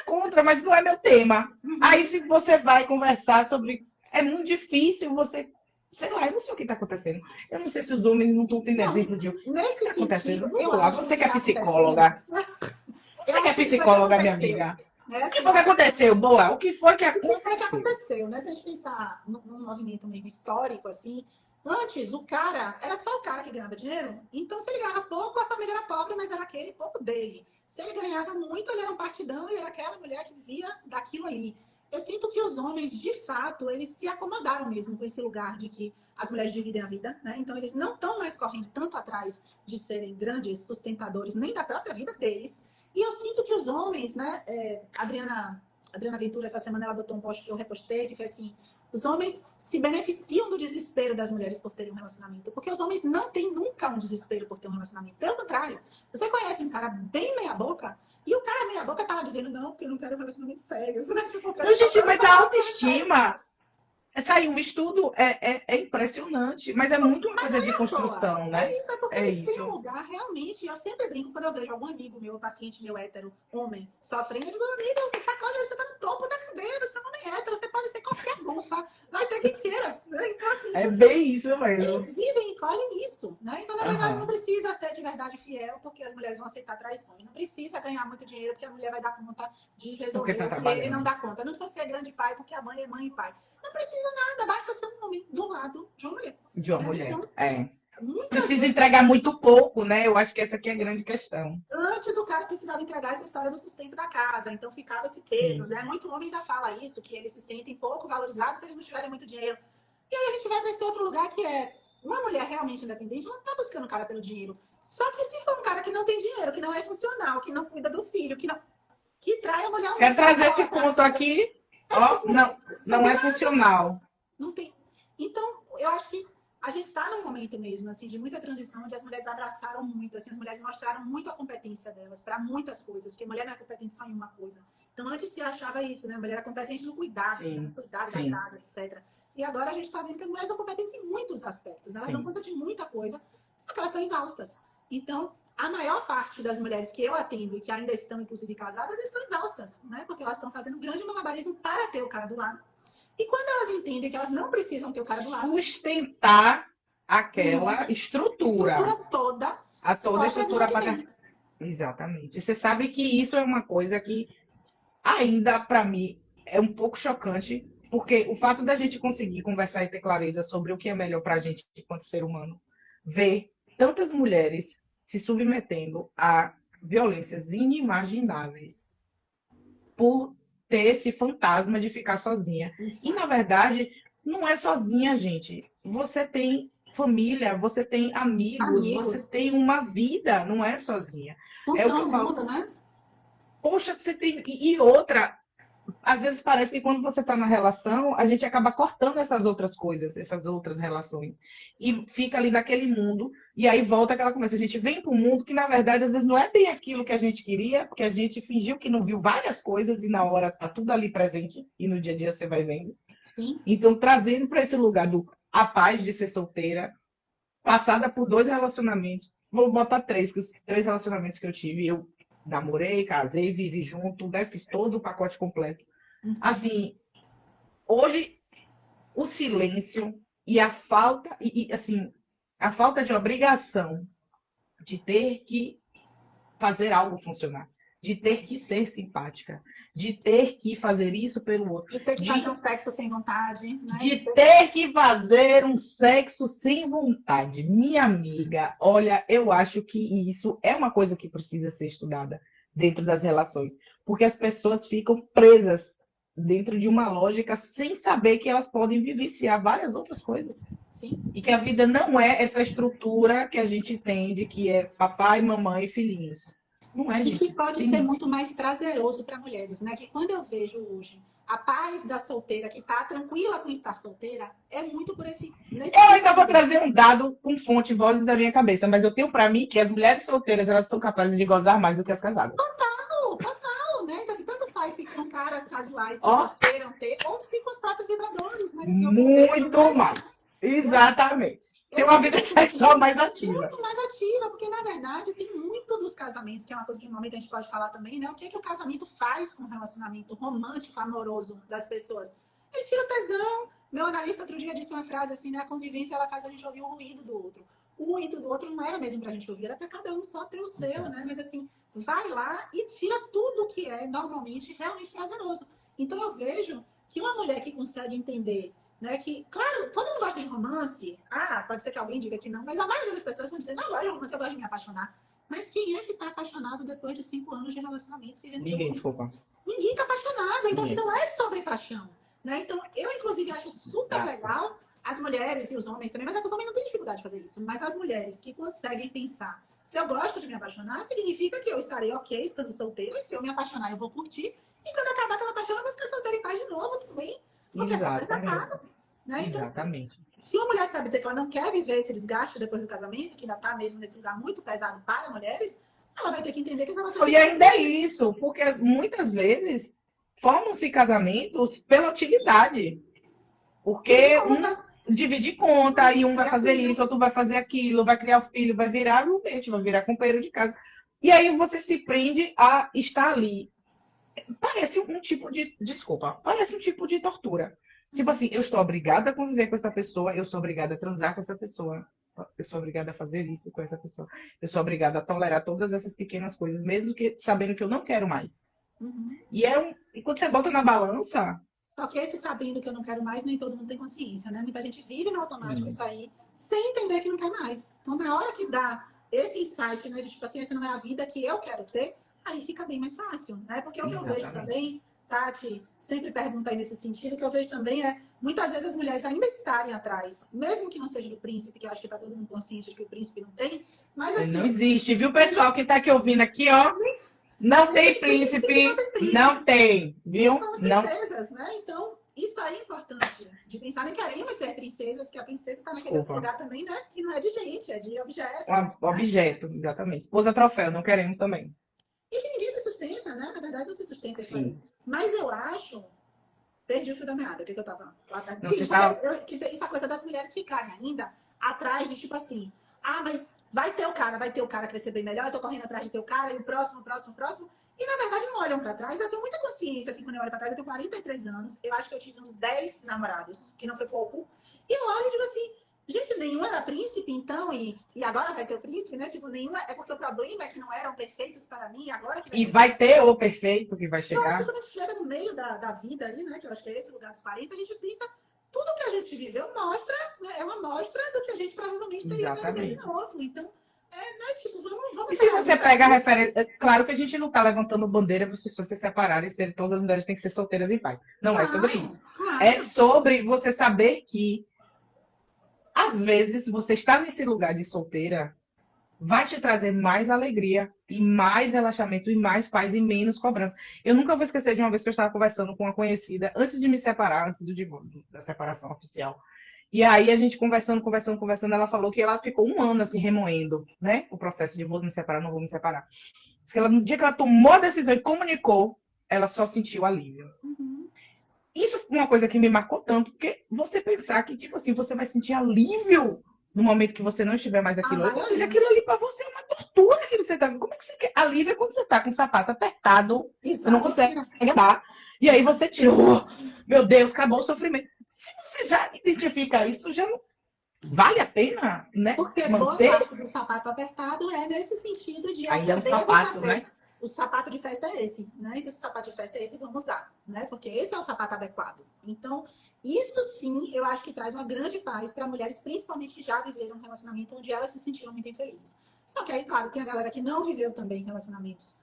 contra, mas não é meu tema. Aí se você vai conversar sobre... É muito difícil você... Sei lá, eu não sei o que está acontecendo. Eu não sei se os homens não estão tendo exemplo de o que está acontecendo. Vamos lá, você que é psicóloga. Você que é psicóloga, minha amiga. O que foi que aconteceu, Boa? O que foi que aconteceu? Né? Se a gente pensar num movimento meio histórico, assim, antes o cara, era só o cara que ganhava dinheiro, então se ele ganhava pouco, a família era pobre, mas era aquele pouco dele. Se ele ganhava muito, ele era um partidão e era aquela mulher que vivia daquilo ali. Eu sinto que os homens, de fato, eles se acomodaram mesmo com esse lugar de que as mulheres dividem a vida, né? Então eles não estão mais correndo tanto atrás de serem grandes sustentadores nem da própria vida deles. E eu sinto que os homens, né? Adriana Ventura, essa semana, ela botou um post que eu repostei, que foi assim: os homens se beneficiam do desespero das mulheres por terem um relacionamento. Porque os homens não têm nunca um desespero por ter um relacionamento. Pelo contrário, você conhece um cara bem meia-boca, e o cara meia-boca tá lá dizendo, não, porque eu não quero um relacionamento sério. Tipo, Então, gente, mas a autoestima... Saiu um estudo, é impressionante, mas é muito uma coisa de construção, né? É isso, é porque É eles têm isso. um lugar realmente. Eu sempre brinco quando eu vejo algum amigo meu, paciente meu hétero, homem, sofrendo. Eu digo, amigo, olha, você tá no topo da cadeia, você é um homem hétero, você pode ser qualquer bufa, vai ter quem queira. Então, assim, É bem isso mesmo. eles vivem e colhem isso, né? Então, na verdade, não Aham. precisa ser de verdade fiel, porque as mulheres vão aceitar traições. Não precisa ganhar muito dinheiro, porque a mulher vai dar conta de Porque resolver tá o que ele não trabalhando. dá conta. Não precisa ser grande pai, porque a mãe é mãe e pai. Não precisa nada, basta ser um homem do lado de uma mulher. De uma Né? mulher. Então, É. muitas Precisa vezes, entregar muito pouco, né? Eu acho que essa aqui é a grande questão. antes o cara precisava entregar essa história do sustento da casa, então ficava esse peso, Sim. né? Muito homem ainda fala isso, que eles se sentem pouco valorizados se eles não tiverem muito dinheiro. E aí a gente vai para esse outro lugar que é uma mulher realmente independente, ela não tá buscando o cara pelo dinheiro. Só que se for um cara que não tem dinheiro, que não é funcional, que não cuida do filho, que trai a mulher uma Quero vez trazer esse agora. ponto aqui. Ó, não é funcional. Não tem. Então, eu acho que a gente está num momento mesmo, assim, de muita transição, onde as mulheres abraçaram muito, assim, as mulheres mostraram muito a competência delas para muitas coisas, porque mulher não é competente só em uma coisa. Então, antes se achava isso, né? A mulher era competente no cuidado, né? No cuidado da Sim. casa, etc. E agora a gente está vendo que as mulheres são competentes em muitos aspectos, né? Elas dão conta de muita coisa, só que elas estão exaustas. Então, a maior parte das mulheres que eu atendo e que ainda estão, inclusive, casadas, estão exaustas, né? Porque elas estão fazendo um grande malabarismo para ter o cara do lado. E quando elas entendem que elas não precisam ter o cara do lado, Sustentar aquela estrutura toda, toda a só para estrutura dizer que patriarcal. tem. Exatamente. Você sabe que isso é uma coisa que ainda, para mim, é um pouco chocante, porque o fato da gente conseguir conversar e ter clareza sobre o que é melhor para a gente enquanto ser humano, ver tantas mulheres se submetendo a violências inimagináveis por ter esse fantasma de ficar sozinha. E, na verdade, não é sozinha, gente. Você tem família, você tem amigos, você Amigos, tem uma vida, não é sozinha. É o que eu funcionam falo. junto, né? Poxa, você tem. E outra, às vezes parece que quando você está na relação, a gente acaba cortando essas outras coisas, essas outras relações. E fica ali naquele mundo, e aí volta aquela conversa. A gente vem para um mundo que, na verdade, às vezes não é bem aquilo que a gente queria, porque a gente fingiu que não viu várias coisas e na hora tá tudo ali presente, e no dia a dia você vai vendo. Sim. Então, trazendo para esse lugar do a paz de ser solteira, passada por 2 relacionamentos, vou botar 3, que os 3 relacionamentos que eu tive, eu namorei, casei, vivi junto, né? Fiz todo o pacote completo. Assim, hoje o silêncio e a falta assim, a falta de obrigação de ter que fazer algo funcionar, de ter que ser simpática, de ter que fazer isso pelo outro, De ter que fazer um sexo sem vontade, né? de ter que fazer um sexo sem vontade. Minha amiga, olha, eu acho que isso é uma coisa que precisa ser estudada dentro das relações, porque as pessoas ficam presas dentro de uma lógica sem saber que elas podem vivenciar várias outras coisas. Sim. E que a vida não é essa estrutura que a gente tem de que é papai, mamãe e filhinhos. Não é, E que gente. pode ser muito mais prazeroso para mulheres, né? Que quando eu vejo hoje a paz da solteira que está tranquila com estar solteira, é muito por nesse Eu ainda vou trazer um dado com fonte, vozes da minha cabeça, mas eu tenho para mim que as mulheres solteiras elas são capazes de gozar mais do que as casadas. Total, né? Então, assim, tanto faz se com caras casuais que Ó, elas queiram ter, ou se com os próprios vibradores, mas assim, eu vejo, muito né? mais. Exatamente. Tem Eu uma vejo vida sexual mais ativa. muito mais ativa, porque na verdade tem muito dos casamentos, que é uma coisa que normalmente a gente pode falar também, né? O que é que o casamento faz com o relacionamento romântico, amoroso das pessoas? Ele tira o tesão. Meu analista outro dia disse uma frase assim, né? A convivência ela faz a gente ouvir o ruído do outro. O ruído do outro não era mesmo pra gente ouvir, era pra cada um só ter o seu, né? Mas assim, vai lá e tira tudo que é normalmente realmente prazeroso. Então eu vejo que uma mulher que consegue entender, né, que, claro, todo mundo gosta de romance. Ah, pode ser que alguém diga que não, mas a maioria das pessoas vão dizer, não, eu gosto de romance, eu gosto de me apaixonar. Mas quem é que está apaixonado depois de 5 anos de relacionamento vivendo Ninguém, junto? desculpa. Ninguém está apaixonado. Então, assim, Ninguém. não é sobre paixão. Né? Então, eu, inclusive, acho super Exato. legal as mulheres e os homens também, mas é que os homens não têm dificuldade de fazer isso. Mas as mulheres que conseguem pensar, se eu gosto de me apaixonar, significa que eu estarei ok estando solteira, e se eu me apaixonar, eu vou curtir. E quando acabar aquela paixão, eu vou ficar solteira em paz de novo, tudo bem. Porque as coisas Exatamente. acabam. Né? Então, Exatamente. se uma mulher sabe dizer que ela não quer viver esse desgaste depois do casamento, que ainda está mesmo nesse lugar muito pesado para mulheres, ela vai ter que entender que essa relação E ainda é isso, porque muitas vezes formam-se casamentos pela utilidade. Porque divide conta, e um vai fazer isso, outro vai fazer aquilo, vai criar o filho, vai virar roommate, vai virar companheiro de casa. E aí você se prende a estar ali. Parece um tipo de. Desculpa, parece um tipo de tortura. Tipo assim, eu estou obrigada a conviver com essa pessoa, eu sou obrigada a transar com essa pessoa, eu sou obrigada a fazer isso com essa pessoa, eu sou obrigada a tolerar todas essas pequenas coisas, mesmo que sabendo que eu não quero mais. E quando você bota na balança. Só que esse sabendo que eu não quero mais, nem todo mundo tem consciência, né? Muita gente vive no automático Sim. isso aí, sem entender que não quer mais. Então, na hora que dá esse insight, né, de tipo assim, essa não é a vida que eu quero ter, aí fica bem mais fácil, né? Porque o que eu vejo também, Tati, sempre pergunta aí nesse sentido, o que eu vejo também é, muitas vezes as mulheres ainda estarem atrás, mesmo que não seja do príncipe, que eu acho que tá todo mundo consciente de que o príncipe não tem, mas assim... Não existe, viu, pessoal que tá aqui ouvindo aqui, ó? Não tem príncipe, não tem, viu? São as princesas, né? Então, isso aí é importante, de pensar em queremos ser princesas, que a princesa tá naquele outro lugar também, né? Que não é de gente, é de objeto. Objeto, exatamente. Esposa troféu, não queremos também. E que ninguém se sustenta, né? Na verdade, não se sustenta isso aí. Mas eu acho... Perdi o fio da meada, o que eu tava lá atrás. Essa coisa das mulheres ficarem ainda atrás de, tipo assim, mas vai ter o cara que vai ser bem melhor, eu tô correndo atrás de ter o cara, e o próximo. E, na verdade, não olham pra trás. Eu tenho muita consciência, assim, quando eu olho pra trás, eu tenho 43 anos, eu acho que eu tive uns 10 namorados, que não foi pouco, e eu olho e digo assim, gente, nenhum era príncipe, então, e agora vai ter o príncipe, né? Tipo, nenhum é porque o problema é que não eram perfeitos para mim, agora que vai ter o perfeito que vai chegar. Eu acho que quando a gente chega no meio da vida ali, né? Que eu acho que é esse lugar dos 40, a gente pensa, tudo que a gente viveu mostra, né? É uma mostra do que a gente provavelmente teria para viver de novo. Então, né? Tipo, vamos e se você pega a referência, claro que a gente não está levantando bandeira para as pessoas se separarem, todas as mulheres têm que ser solteiras em paz. Não é sobre isso. É sobre você saber que às vezes você está nesse lugar de solteira vai te trazer mais alegria e mais relaxamento e mais paz e menos cobrança. Eu nunca vou esquecer de uma vez que eu estava conversando com uma conhecida antes de me separar, antes da separação oficial. E aí a gente conversando, ela falou que ela ficou um ano assim remoendo, né? O processo de vou me separar, não vou me separar. No dia que ela tomou a decisão e comunicou, ela só sentiu alívio. Isso foi uma coisa que me marcou tanto, porque você pensar que, tipo assim, você vai sentir alívio no momento que você não estiver mais aquilo ali. Ou seja, aquilo ali pra você é uma tortura que você tá. Como é que você quer? Alívio é quando você tá com o sapato apertado, você não consegue andar. E aí você tira, meu Deus, acabou o sofrimento. Se você já identifica isso, já não vale a pena, né? Porque boa parte do sapato apertado é nesse sentido de... Aí é um sapato, né? O sapato de festa é esse, né? Então, se o sapato de festa é esse, vamos usar, né? Porque esse é o sapato adequado. Então, isso sim, eu acho que traz uma grande paz para mulheres, principalmente que já viveram um relacionamento onde elas se sentiram muito infelizes. Só que aí, claro, tem a galera que não viveu também relacionamentos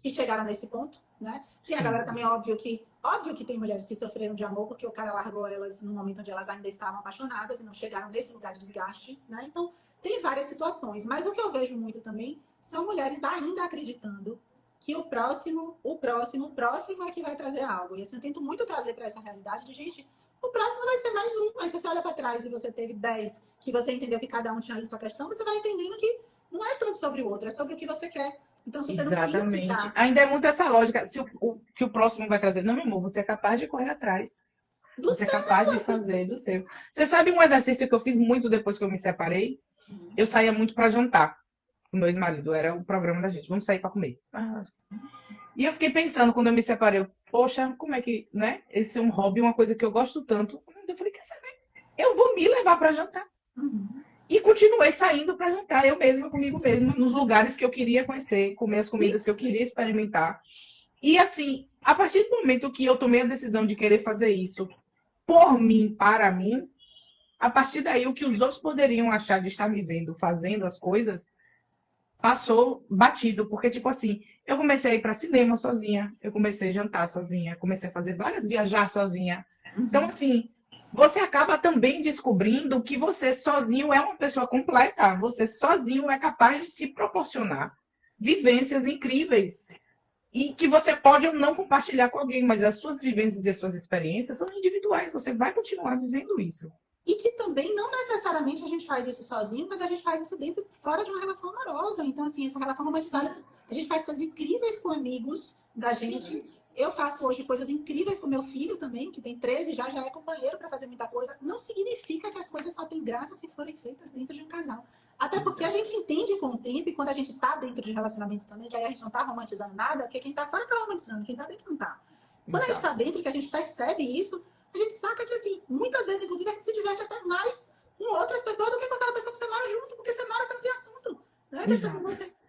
que chegaram nesse ponto, né? Tem a galera também, óbvio que tem mulheres que sofreram de amor porque o cara largou elas no momento onde elas ainda estavam apaixonadas e não chegaram nesse lugar de desgaste, né? Então, tem várias situações. Mas o que eu vejo muito também são mulheres ainda acreditando que o próximo é que vai trazer algo. E assim, eu tento muito trazer para essa realidade de, gente, o próximo vai ser mais um. Mas se você olha para trás e você teve 10, que você entendeu que cada um tinha ali sua questão, você vai entendendo que não é tanto sobre o outro, é sobre o que você quer. Então, se você exatamente. Não ainda é muito essa lógica. Se que o próximo vai trazer. Não, meu amor, você é capaz de correr atrás. Você é capaz de fazer do seu. Você sabe um exercício que eu fiz muito depois que eu me separei? Eu saía muito para jantar com meu ex-marido. Era o programa da gente. Vamos sair para comer. E eu fiquei pensando, quando eu me separei, poxa, como é que, né? Esse é um hobby, uma coisa que eu gosto tanto. Eu falei, quer saber? Eu vou me levar para jantar. E continuei saindo para jantar, eu mesma, comigo mesma, nos lugares que eu queria conhecer, comer as comidas que eu queria experimentar. E assim, a partir do momento que eu tomei a decisão de querer fazer isso por mim, para mim, a partir daí o que os outros poderiam achar de estar me vendo fazendo as coisas passou batido, porque tipo assim, eu comecei a ir para cinema sozinha, eu comecei a jantar sozinha, comecei a fazer viajar sozinha. Então assim, você acaba também descobrindo que você sozinho é uma pessoa completa. Você sozinho é capaz de se proporcionar vivências incríveis. e que você pode ou não compartilhar com alguém, mas as suas vivências e as suas experiências são individuais, você vai continuar vivendo isso. E que também não necessariamente a gente faz isso sozinho, mas a gente faz isso fora de uma relação amorosa. Então, assim, essa relação romantizada, a gente faz coisas incríveis com amigos da gente. Sim. Eu faço hoje coisas incríveis com meu filho também, que tem 13, já é companheiro para fazer muita coisa. Não significa que as coisas só têm graça se forem feitas dentro de um casal. Até porque a gente entende com o tempo, e quando a gente está dentro de relacionamentos também, que aí a gente não está romantizando nada, porque quem está fora está romantizando, quem está dentro não está. Quando a gente está dentro, que a gente percebe isso, a gente saca que, assim, muitas vezes, inclusive, a gente se diverte até mais com outras pessoas do que com aquela pessoa que você mora junto, porque você mora, você não tem assunto. Né?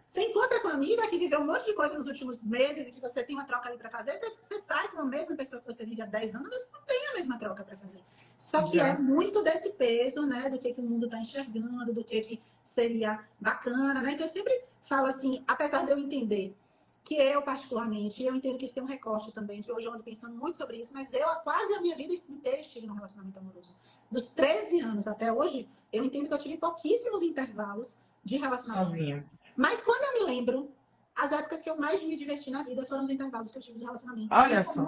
Você encontra com uma amiga que viveu um monte de coisa nos últimos meses e que você tem uma troca ali para fazer, você sai com a mesma pessoa que você vive há 10 anos, mas não tem a mesma troca para fazer. Só que é muito desse peso, né, do que o mundo está enxergando, do que seria bacana, né? Então, eu sempre falo assim, apesar de eu entender que eu, particularmente, eu entendo que isso tem um recorte também, que hoje eu ando pensando muito sobre isso, mas eu, quase a minha vida inteira, estive num relacionamento amoroso. Dos 13 anos até hoje, eu entendo que eu tive pouquíssimos intervalos de relacionamento. Sozinha. Mas quando eu me lembro, as épocas que eu mais me diverti na vida foram os intervalos que eu tive de relacionamento. Olha só.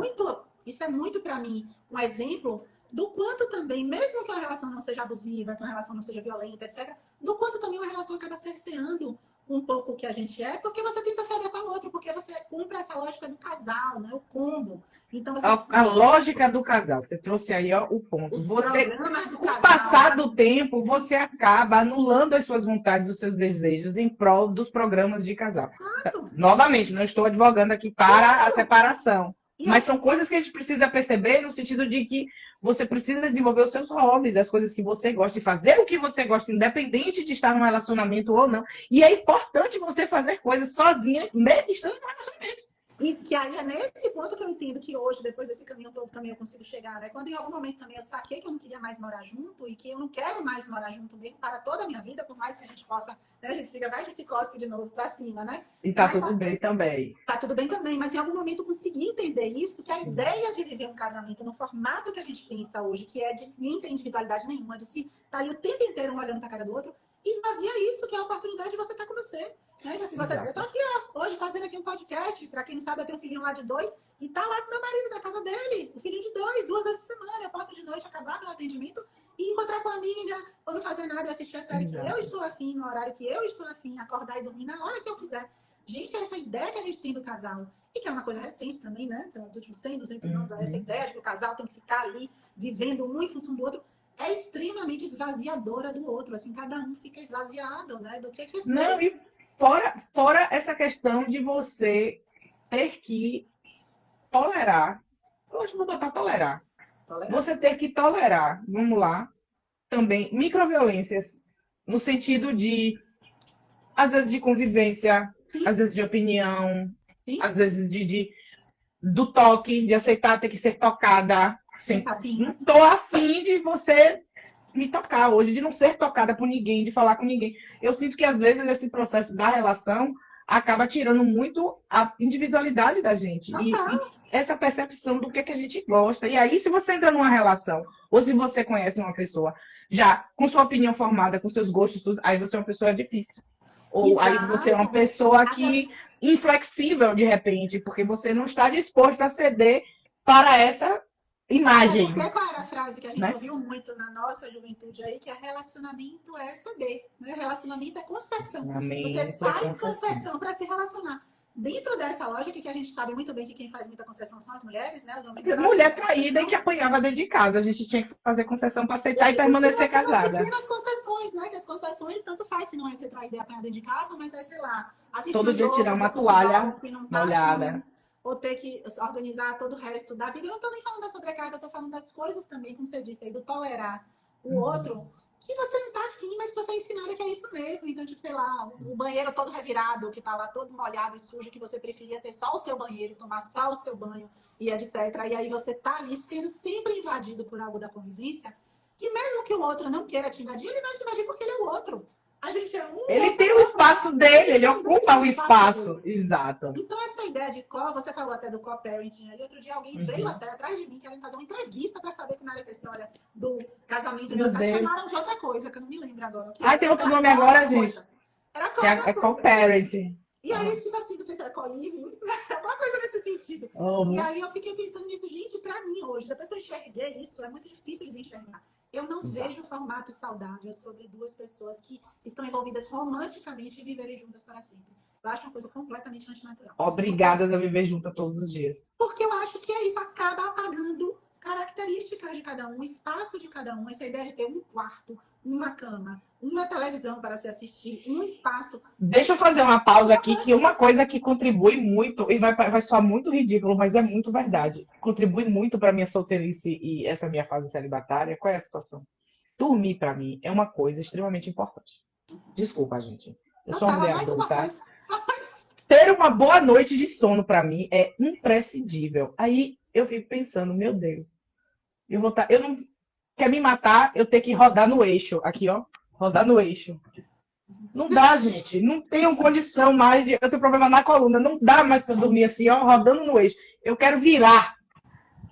Isso é muito, pra mim, um exemplo do quanto também, mesmo que uma relação não seja abusiva, que uma relação não seja violenta, etc., do quanto também uma relação acaba cerceando um pouco o que a gente é, porque você tenta se adequar ao outro, porque você cumpre essa lógica do casal, né? O combo. Então, você... A lógica do casal, você trouxe aí ó, o ponto. Com o passar do tempo, você acaba anulando as suas vontades, os seus desejos em prol dos programas de casal. Exato. Novamente, não estou advogando aqui para a separação. Mas são coisas que a gente precisa perceber no sentido de que você precisa desenvolver os seus hobbies, as coisas que você gosta de fazer, o que você gosta, independente de estar num relacionamento ou não. E é importante você fazer coisas sozinha, mesmo estando num relacionamento. E que aí é nesse ponto que eu entendo que hoje, depois desse caminho todo, também eu consigo chegar, né? Quando em algum momento também eu saquei que eu não queria mais morar junto e que eu não quero mais morar junto mesmo para toda a minha vida, por mais que a gente possa, né? A gente diga, vai que se cospe de novo para cima, né? E tá tudo bem também. Tá tudo bem também, mas em algum momento eu consegui entender isso, que a ideia de viver um casamento no formato que a gente pensa hoje, que é de nem ter individualidade nenhuma, de se estar ali o tempo inteiro um olhando para a cara do outro, esvazia isso, que é a oportunidade de você estar com você. Né? Então, assim, eu tô aqui, ó, hoje fazendo aqui um podcast, para quem não sabe, eu tenho um filhinho lá de 2, e tá lá com meu marido, na casa dele, o filhinho de 2 vezes por semana, eu posso de noite acabar meu atendimento e encontrar com a amiga, ou não fazer nada e assistir a série que eu estou afim, no horário que eu estou afim, acordar e dormir na hora que eu quiser. Gente, essa ideia que a gente tem do casal, e que é uma coisa recente também, né? Então, nos últimos 100, 200 anos, essa ideia de que o casal tem que ficar ali, vivendo um em função do outro, é extremamente esvaziadora do outro, assim, cada um fica esvaziado, né? Do que é ser. Não, e fora essa questão de você ter que tolerar, hoje vou botar tolerar. Você ter que tolerar, vamos lá, também microviolências, no sentido de, às vezes, de convivência, sim, às vezes de opinião, sim, às vezes do toque, de aceitar ter que ser tocada. Assim, não tô afim de você me tocar hoje, de não ser tocada por ninguém, de falar com ninguém. Eu sinto que, às vezes, esse processo da relação acaba tirando muito a individualidade da gente. E essa percepção do que a gente gosta. E aí, se você entra numa relação, ou se você conhece uma pessoa já com sua opinião formada, com seus gostos, tudo, aí você é uma pessoa difícil. Ou aí você é uma pessoa que inflexível, de repente, porque você não está disposto a ceder para essa imagem. Qual era a frase que a gente ouviu muito na nossa juventude aí, que é relacionamento é ceder, né? Relacionamento é concessão. Você faz concessão para se relacionar. Dentro dessa lógica que a gente sabe muito bem que quem faz muita concessão são as mulheres, né? Mulher traída e que apanhava dentro de casa. A gente tinha que fazer concessão para aceitar e permanecer casada. Tem as concessões, né? Que as concessões tanto faz se não é ser traída e apanhar dentro de casa, mas é, sei lá, todo dia tirar uma toalha molhada. Ou ter que organizar todo o resto da vida. Eu não estou nem falando da sobrecarga, eu estou falando das coisas também, como você disse aí, do tolerar o outro, que você não está afim, mas que você é ensinada que é isso mesmo. Então, tipo, sei lá, o banheiro todo revirado, que está lá todo molhado e sujo, que você preferia ter só o seu banheiro, tomar só o seu banho e etc. E aí você está ali sendo sempre invadido por algo da convivência, que mesmo que o outro não queira te invadir, ele vai te invadir porque ele é o outro. A gente é um. Ele tem o espaço dele, ele ocupa o espaço. Exato. Então, essa ideia de você falou até do co-parenting aí. Outro dia alguém veio até atrás de mim querendo fazer uma entrevista para saber como era essa história do casamento de meus pais. Chamaram de outra coisa, que eu não me lembro agora. Tem outro nome agora, gente. Era co-parenting. E aí, tipo assim, não sei se era co-living, alguma coisa nesse sentido. Oh, E aí eu fiquei pensando nisso, gente, pra mim hoje, depois que eu enxerguei isso, é muito difícil de enxergar. Eu não vejo formato saudável sobre duas pessoas que estão envolvidas romanticamente e viverem juntas para sempre. Eu acho uma coisa completamente antinatural. obrigadas a viver juntas todos os dias. Porque eu acho que é isso, acaba apagando características de cada um, espaço de cada um, essa ideia de ter um quarto, uma cama, uma televisão para se assistir, um espaço. Deixa eu fazer uma pausa aqui, que uma coisa que contribui muito, e vai soar muito ridículo, mas é muito verdade, contribui muito para minha solteirice e essa minha fase celibatária. Qual é a situação? Dormir, para mim, é uma coisa extremamente importante. Desculpa, gente. Eu sou uma mulher Mais adulta. importante. Ter uma boa noite de sono, para mim, é imprescindível. Aí eu fico pensando, meu Deus, eu não quer me matar, eu tenho que rodar no eixo. Aqui, ó, rodar no eixo. Não dá, gente. Não tenho condição mais. Eu tenho problema na coluna. Não dá mais para dormir assim, ó, rodando no eixo. Eu quero virar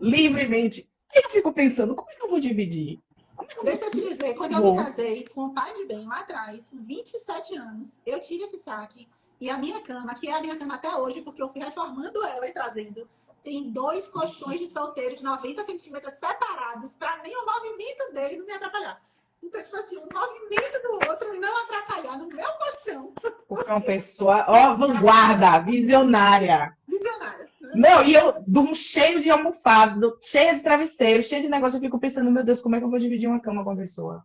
livremente. Aí eu fico pensando, como é que eu vou dividir? Deixa eu te dizer, quando eu me casei com o pai de bem lá atrás, com 27 anos, eu tive esse saque. E a minha cama, que é a minha cama até hoje, porque eu fui reformando ela e trazendo, tem 2 colchões de solteiro de 90 centímetros separados, para nem o movimento dele não me atrapalhar. Então, tipo assim, o movimento do outro não atrapalhar no meu colchão. Porque é uma pessoa, ó, vanguarda, visionária. Visionária. Não, e eu durmo cheio de almofado, cheio de travesseiro, cheio de negócio. Eu fico pensando, meu Deus, como é que eu vou dividir uma cama com a pessoa?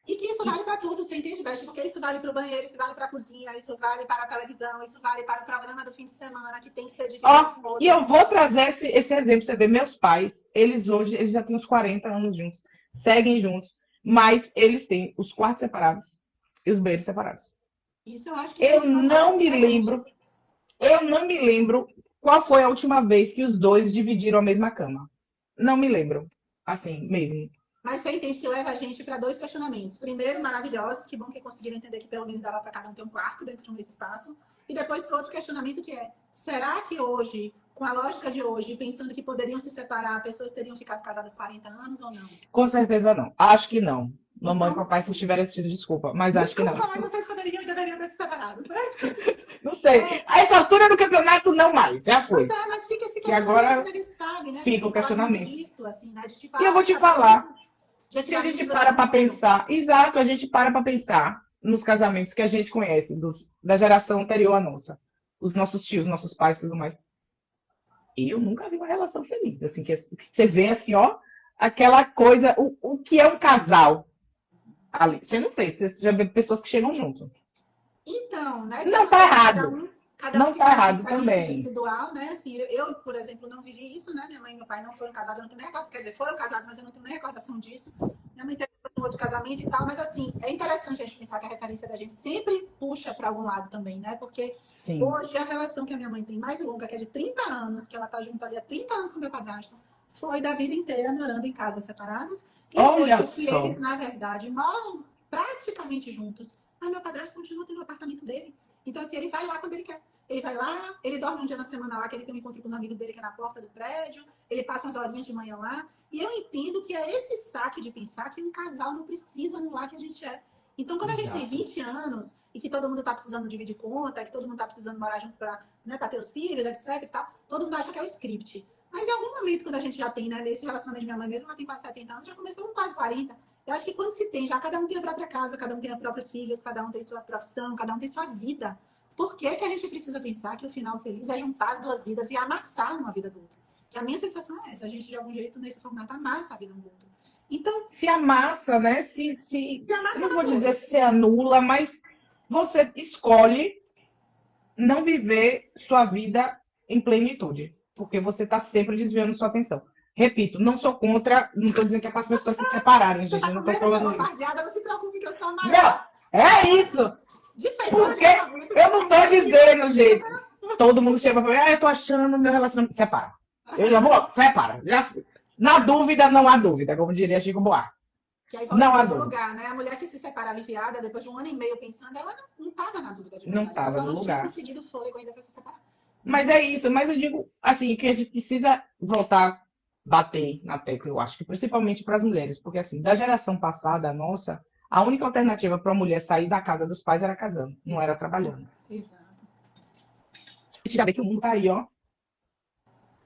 E que isso vale para tudo, você entende, Beth? Porque isso vale para o banheiro, isso vale para a cozinha, isso vale para a televisão, isso vale para o programa do fim de semana, que tem que ser dividido com Ó, outro. e eu vou trazer esse exemplo pra você ver. Meus pais, eles hoje, eles já têm uns 40 anos juntos, seguem juntos, mas eles têm os quartos separados e os banheiros separados. Isso eu acho que Eu funciona não me perfeitamente. lembro, eu não me lembro qual foi a última vez que os dois dividiram a mesma cama. Não me lembro, assim mesmo. Mas você entende que leva a gente para 2 questionamentos. Primeiro, maravilhosos, que bom que conseguiram entender que pelo menos dava para cada um ter um quarto dentro de um espaço. E depois para outro questionamento que é, será que hoje, com a lógica de hoje, pensando que poderiam se separar, pessoas teriam ficado casadas 40 anos ou não? Com certeza não. Acho que não. Mamãe e Então, papai, se estiverem assistindo, desculpa, mas acho que não. desculpa, mas vocês poderiam e deveriam ter se separado. Não sei. A essa altura do campeonato, não mais. Já foi. Pois é, mas fica esse Que agora questionamento, ele sabe, né? fica o questionamento. Disso, assim, né? De, tipo, E eu vou te as falar, coisas, se a gente para pensar, exato, a gente para pensar nos casamentos que a gente conhece, da geração anterior à nossa, os nossos tios, nossos pais e tudo mais. Eu nunca vi uma relação feliz, assim, que você vê assim, ó, aquela coisa, o que é um casal ali. Você não vê, você já vê pessoas que chegam junto. Então, né? Não tá errado. Cada Não um tem tá uma errado experiência também. individual, né? Assim, eu, por exemplo, não vivi isso, né? Minha mãe e meu pai não foram casados, eu não tenho nem recordação. Quer dizer, foram casados, mas eu não tenho nem recordação disso. Minha mãe teve um outro casamento e tal, mas assim, é interessante a gente pensar que a referência da gente sempre puxa para algum lado também, né? Porque Sim. hoje a relação que a minha mãe tem mais longa, que é de 30 anos, que ela tá junto ali há 30 anos com meu padrasto, foi da vida inteira morando em casas separadas. E Olha hoje que só. eles, na verdade, moram praticamente juntos, mas meu padrasto continua tendo o apartamento dele. Então, assim, ele vai lá quando ele quer. Ele vai lá, ele dorme um dia na semana lá, que ele tem um encontro com os amigos dele que é na porta do prédio, ele passa umas horinhas de manhã lá. E eu entendo que é esse saque de pensar que um casal não precisa no lar que a gente é. Então, quando a gente tem 20 anos e que todo mundo está precisando dividir conta, que todo mundo está precisando morar junto para, né, ter os filhos, etc e tal, todo mundo acha que é o script. Mas em algum momento, quando a gente já tem, né, nesse relacionamento de minha mãe mesmo, ela tem quase 70 anos, já começou com quase 40. Eu acho que quando se tem, já cada um tem a própria casa, cada um tem os próprios filhos, cada um tem sua profissão, cada um tem sua vida. Por que que a gente precisa pensar que o final feliz é juntar as duas vidas e amassar uma vida do outro? Que a minha sensação é essa, a gente de algum jeito nesse formato amassa a vida do outro. Então, se amassa, né? Se amassa, não vou dizer se anula, mas você escolhe não viver sua vida em plenitude, porque você está sempre desviando sua atenção. Repito, não sou contra, não estou dizendo que é para as pessoas se separarem, gente, eu não estou falando isso. Não se preocupe que eu sou amarela. Não, é isso. Porque eu não estou dizendo, gente. Todo mundo chega para mim, eu estou achando meu relacionamento. Separa. Eu já vou, separa. Na dúvida, não há dúvida, como diria Chico Buarque. Que aí volta para o lugar, né? A mulher que se separa aliviada, depois de 1 ano e meio pensando, ela não estava na dúvida de verdade. Não estava no lugar. Ela não tinha conseguido fôlego ainda para se separar. Mas é isso. Mas eu digo, assim, que a gente precisa voltar a bater na tecla, eu acho, que principalmente para as mulheres. Porque, assim, da geração passada, a nossa, a única alternativa para a mulher sair da casa dos pais era casando, não era trabalhando. Exato. A gente já vê que o mundo tá aí, ó.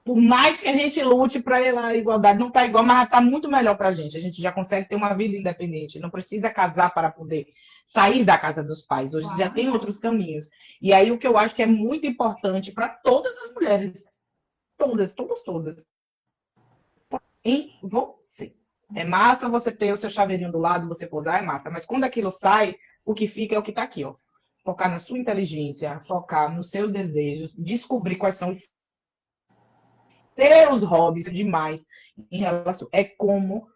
Por mais que a gente lute para a igualdade, não está igual, mas está muito melhor para a gente. A gente já consegue ter uma vida independente. Não precisa casar para poder sair da casa dos pais. Hoje já tem outros caminhos. E aí o que eu acho que é muito importante para todas as mulheres, todas, todas, todas, em você. É massa você ter o seu chaveirinho do lado, você posar, é massa. Mas quando aquilo sai, o que fica é o que está aqui, ó. Focar na sua inteligência, focar nos seus desejos, descobrir quais são os seus hobbies demais em relação. É como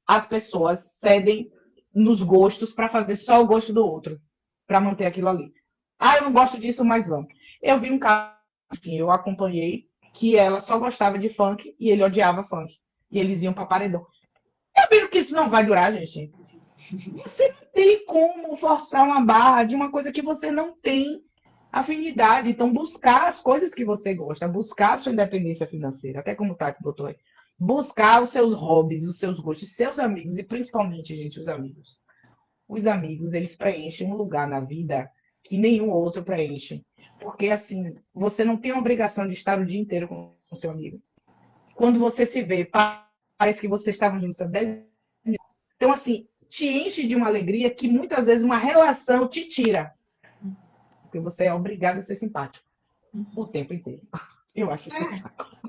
as pessoas cedem nos gostos para fazer só o gosto do outro, para manter aquilo ali. Ah, eu não gosto disso, mas vamos. Eu vi um caso que eu acompanhei que ela só gostava de funk e ele odiava funk. E eles iam para paredão. Eu vi que isso não vai durar, gente. Você não tem como forçar uma barra de uma coisa que você não tem afinidade. Então, buscar as coisas que você gosta, buscar a sua independência financeira, até como o Tati botou aí. Buscar os seus hobbies, os seus gostos, seus amigos, e principalmente, gente, os amigos. Os amigos, eles preenchem um lugar na vida que nenhum outro preenche. Porque, assim, você não tem a obrigação de estar o dia inteiro com o seu amigo. Quando você se vê, parece que vocês estavam juntos há 10 minutos. Então, assim, te enche de uma alegria que muitas vezes uma relação te tira. Porque você é obrigado a ser simpático o tempo inteiro. Eu acho isso.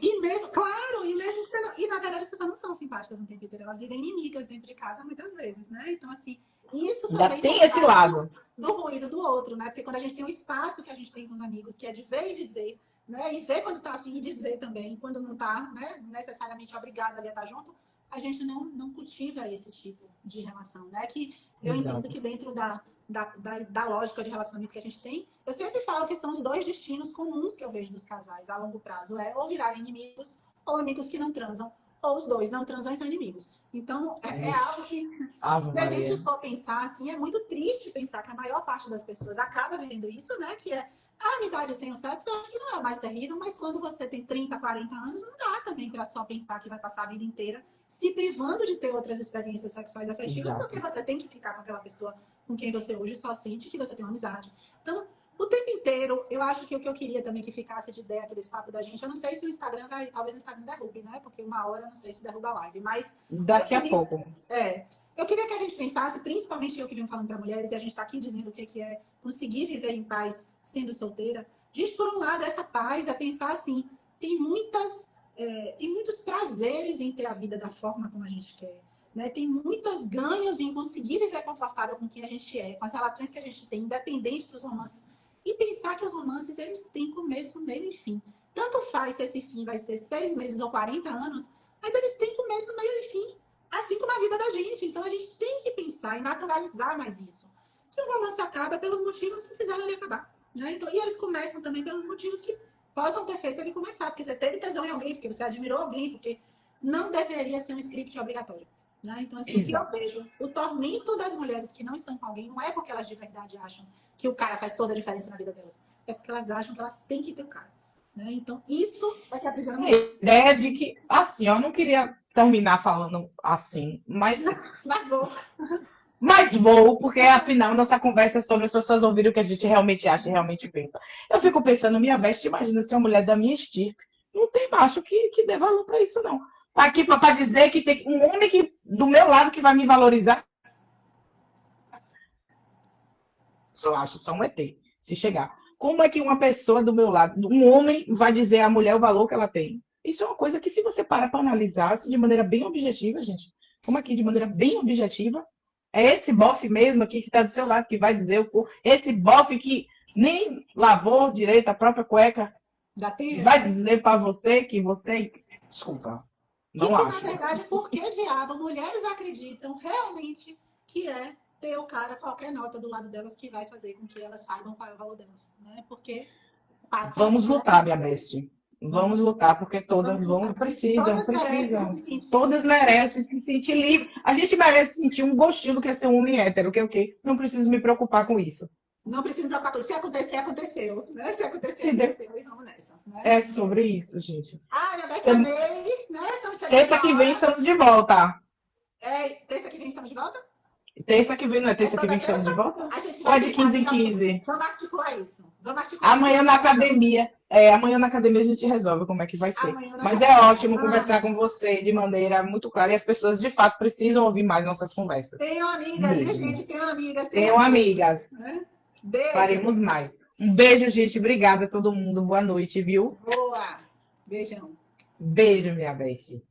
E mesmo, claro, e mesmo que você não, e na verdade as pessoas não são simpáticas no tempo inteiro, elas vivem inimigas dentro de casa muitas vezes, né? Então, assim, isso também já tem esse lado do ruído do outro, né? Porque quando a gente tem um espaço que a gente tem com os amigos, que é de ver e dizer, né? E ver quando tá afim e dizer também, quando não tá, né, necessariamente obrigado ali a estar junto, a gente não cultiva esse tipo de relação, né? Que eu entendo que dentro da lógica de relacionamento que a gente tem, eu sempre falo que são os dois destinos comuns que eu vejo dos casais a longo prazo, é ou virarem inimigos, ou amigos que não transam, ou os dois não transam e são inimigos. Então, é algo que, se a gente for pensar, assim, é muito triste pensar que a maior parte das pessoas acaba vivendo isso, né? Que é a amizade sem o sexo, eu acho que não é o mais terrível, mas quando você tem 30, 40 anos, não dá também para só pensar que vai passar a vida inteira se privando de ter outras experiências sexuais afetivas, porque você tem que ficar com aquela pessoa com quem você hoje só sente que você tem uma amizade. Então, o tempo inteiro, eu acho que o que eu queria também que ficasse de ideia aquele papo da gente, eu não sei se o Instagram vai, talvez o Instagram derrube, né? Porque uma hora, não sei se derruba a live, mas... Daqui a pouco. Eu queria que a gente pensasse, principalmente eu que venho falando para mulheres, e a gente está aqui dizendo o que é conseguir viver em paz sendo solteira. Gente, por um lado, essa paz é pensar assim, tem muitos prazeres em ter a vida da forma como a gente quer. Né? Tem muitos ganhos em conseguir viver confortável com quem a gente é, com as relações que a gente tem, independente dos romances. E pensar que os romances, eles têm começo, meio e fim. Tanto faz se esse fim vai ser 6 meses ou 40 anos, mas eles têm começo, meio e fim, assim como a vida da gente. Então, a gente tem que pensar e naturalizar mais isso. Que o romance acaba pelos motivos que fizeram ele acabar. Né? Então, e eles começam também pelos motivos que possam ter feito ele começar. Porque você teve tesão em alguém, porque você admirou alguém, porque não deveria ser um script obrigatório. Né? Então, assim, o que eu vejo, o tormento das mulheres que não estão com alguém não é porque elas de verdade acham que o cara faz toda a diferença na vida delas. É porque elas acham que elas têm que ter o cara. Né? Então, isso vai te aprisionar muito. A ideia de que, assim, eu não queria terminar falando assim, mas vou, porque afinal nossa conversa é sobre as pessoas ouvirem o que a gente realmente acha e realmente pensa. Eu fico pensando, minha veste, imagina se uma mulher da minha estirpe, não tem macho que dê valor para isso, não. Tá aqui para dizer que tem um homem que, do meu lado que vai me valorizar. Eu acho só um ET, se chegar. Como é que uma pessoa do meu lado, um homem, vai dizer à mulher o valor que ela tem? Isso é uma coisa que, se você para analisar de maneira bem objetiva, gente, como aqui, de maneira bem objetiva, é esse bofe mesmo aqui que está do seu lado que vai dizer esse bofe que nem lavou direito a própria cueca, vai dizer para você que você... Desculpa. Não acho. Na verdade, por que diabo mulheres acreditam realmente que é ter o cara, qualquer nota do lado delas que vai fazer com que elas saibam qual é o valor delas, né? Porque vamos lutar, minha bestie. Vamos lutar, porque todas precisam. Todas merecem se sentir livres. A gente merece sentir um gostinho do que é ser um homem hétero, que é o quê? Não preciso me preocupar com isso. Não preciso me preocupar com isso. Se acontecer, aconteceu. Né? Se acontecer, aconteceu. E vamos nessa. Né? É sobre isso, gente. Minha bestie, né? Terça que vem estamos de volta. Terça que vem estamos de volta? Terça que vem, não é terça que vem que estamos de volta? A gente Ou é de 15 em 15? Vamos articular isso. Vamos articular Amanhã isso. na academia. Amanhã na academia a gente resolve como é que vai ser. Amanhã na Mas é academia. ótimo conversar com você de maneira muito clara e as pessoas de fato precisam ouvir mais nossas conversas. Tenham amigas, viu, gente? Tenham amigas. Tenham amigas. Né? Beijo. Faremos mais. Um beijo, gente. Obrigada a todo mundo. Boa noite, viu? Boa. Beijão. Beijo, minha best.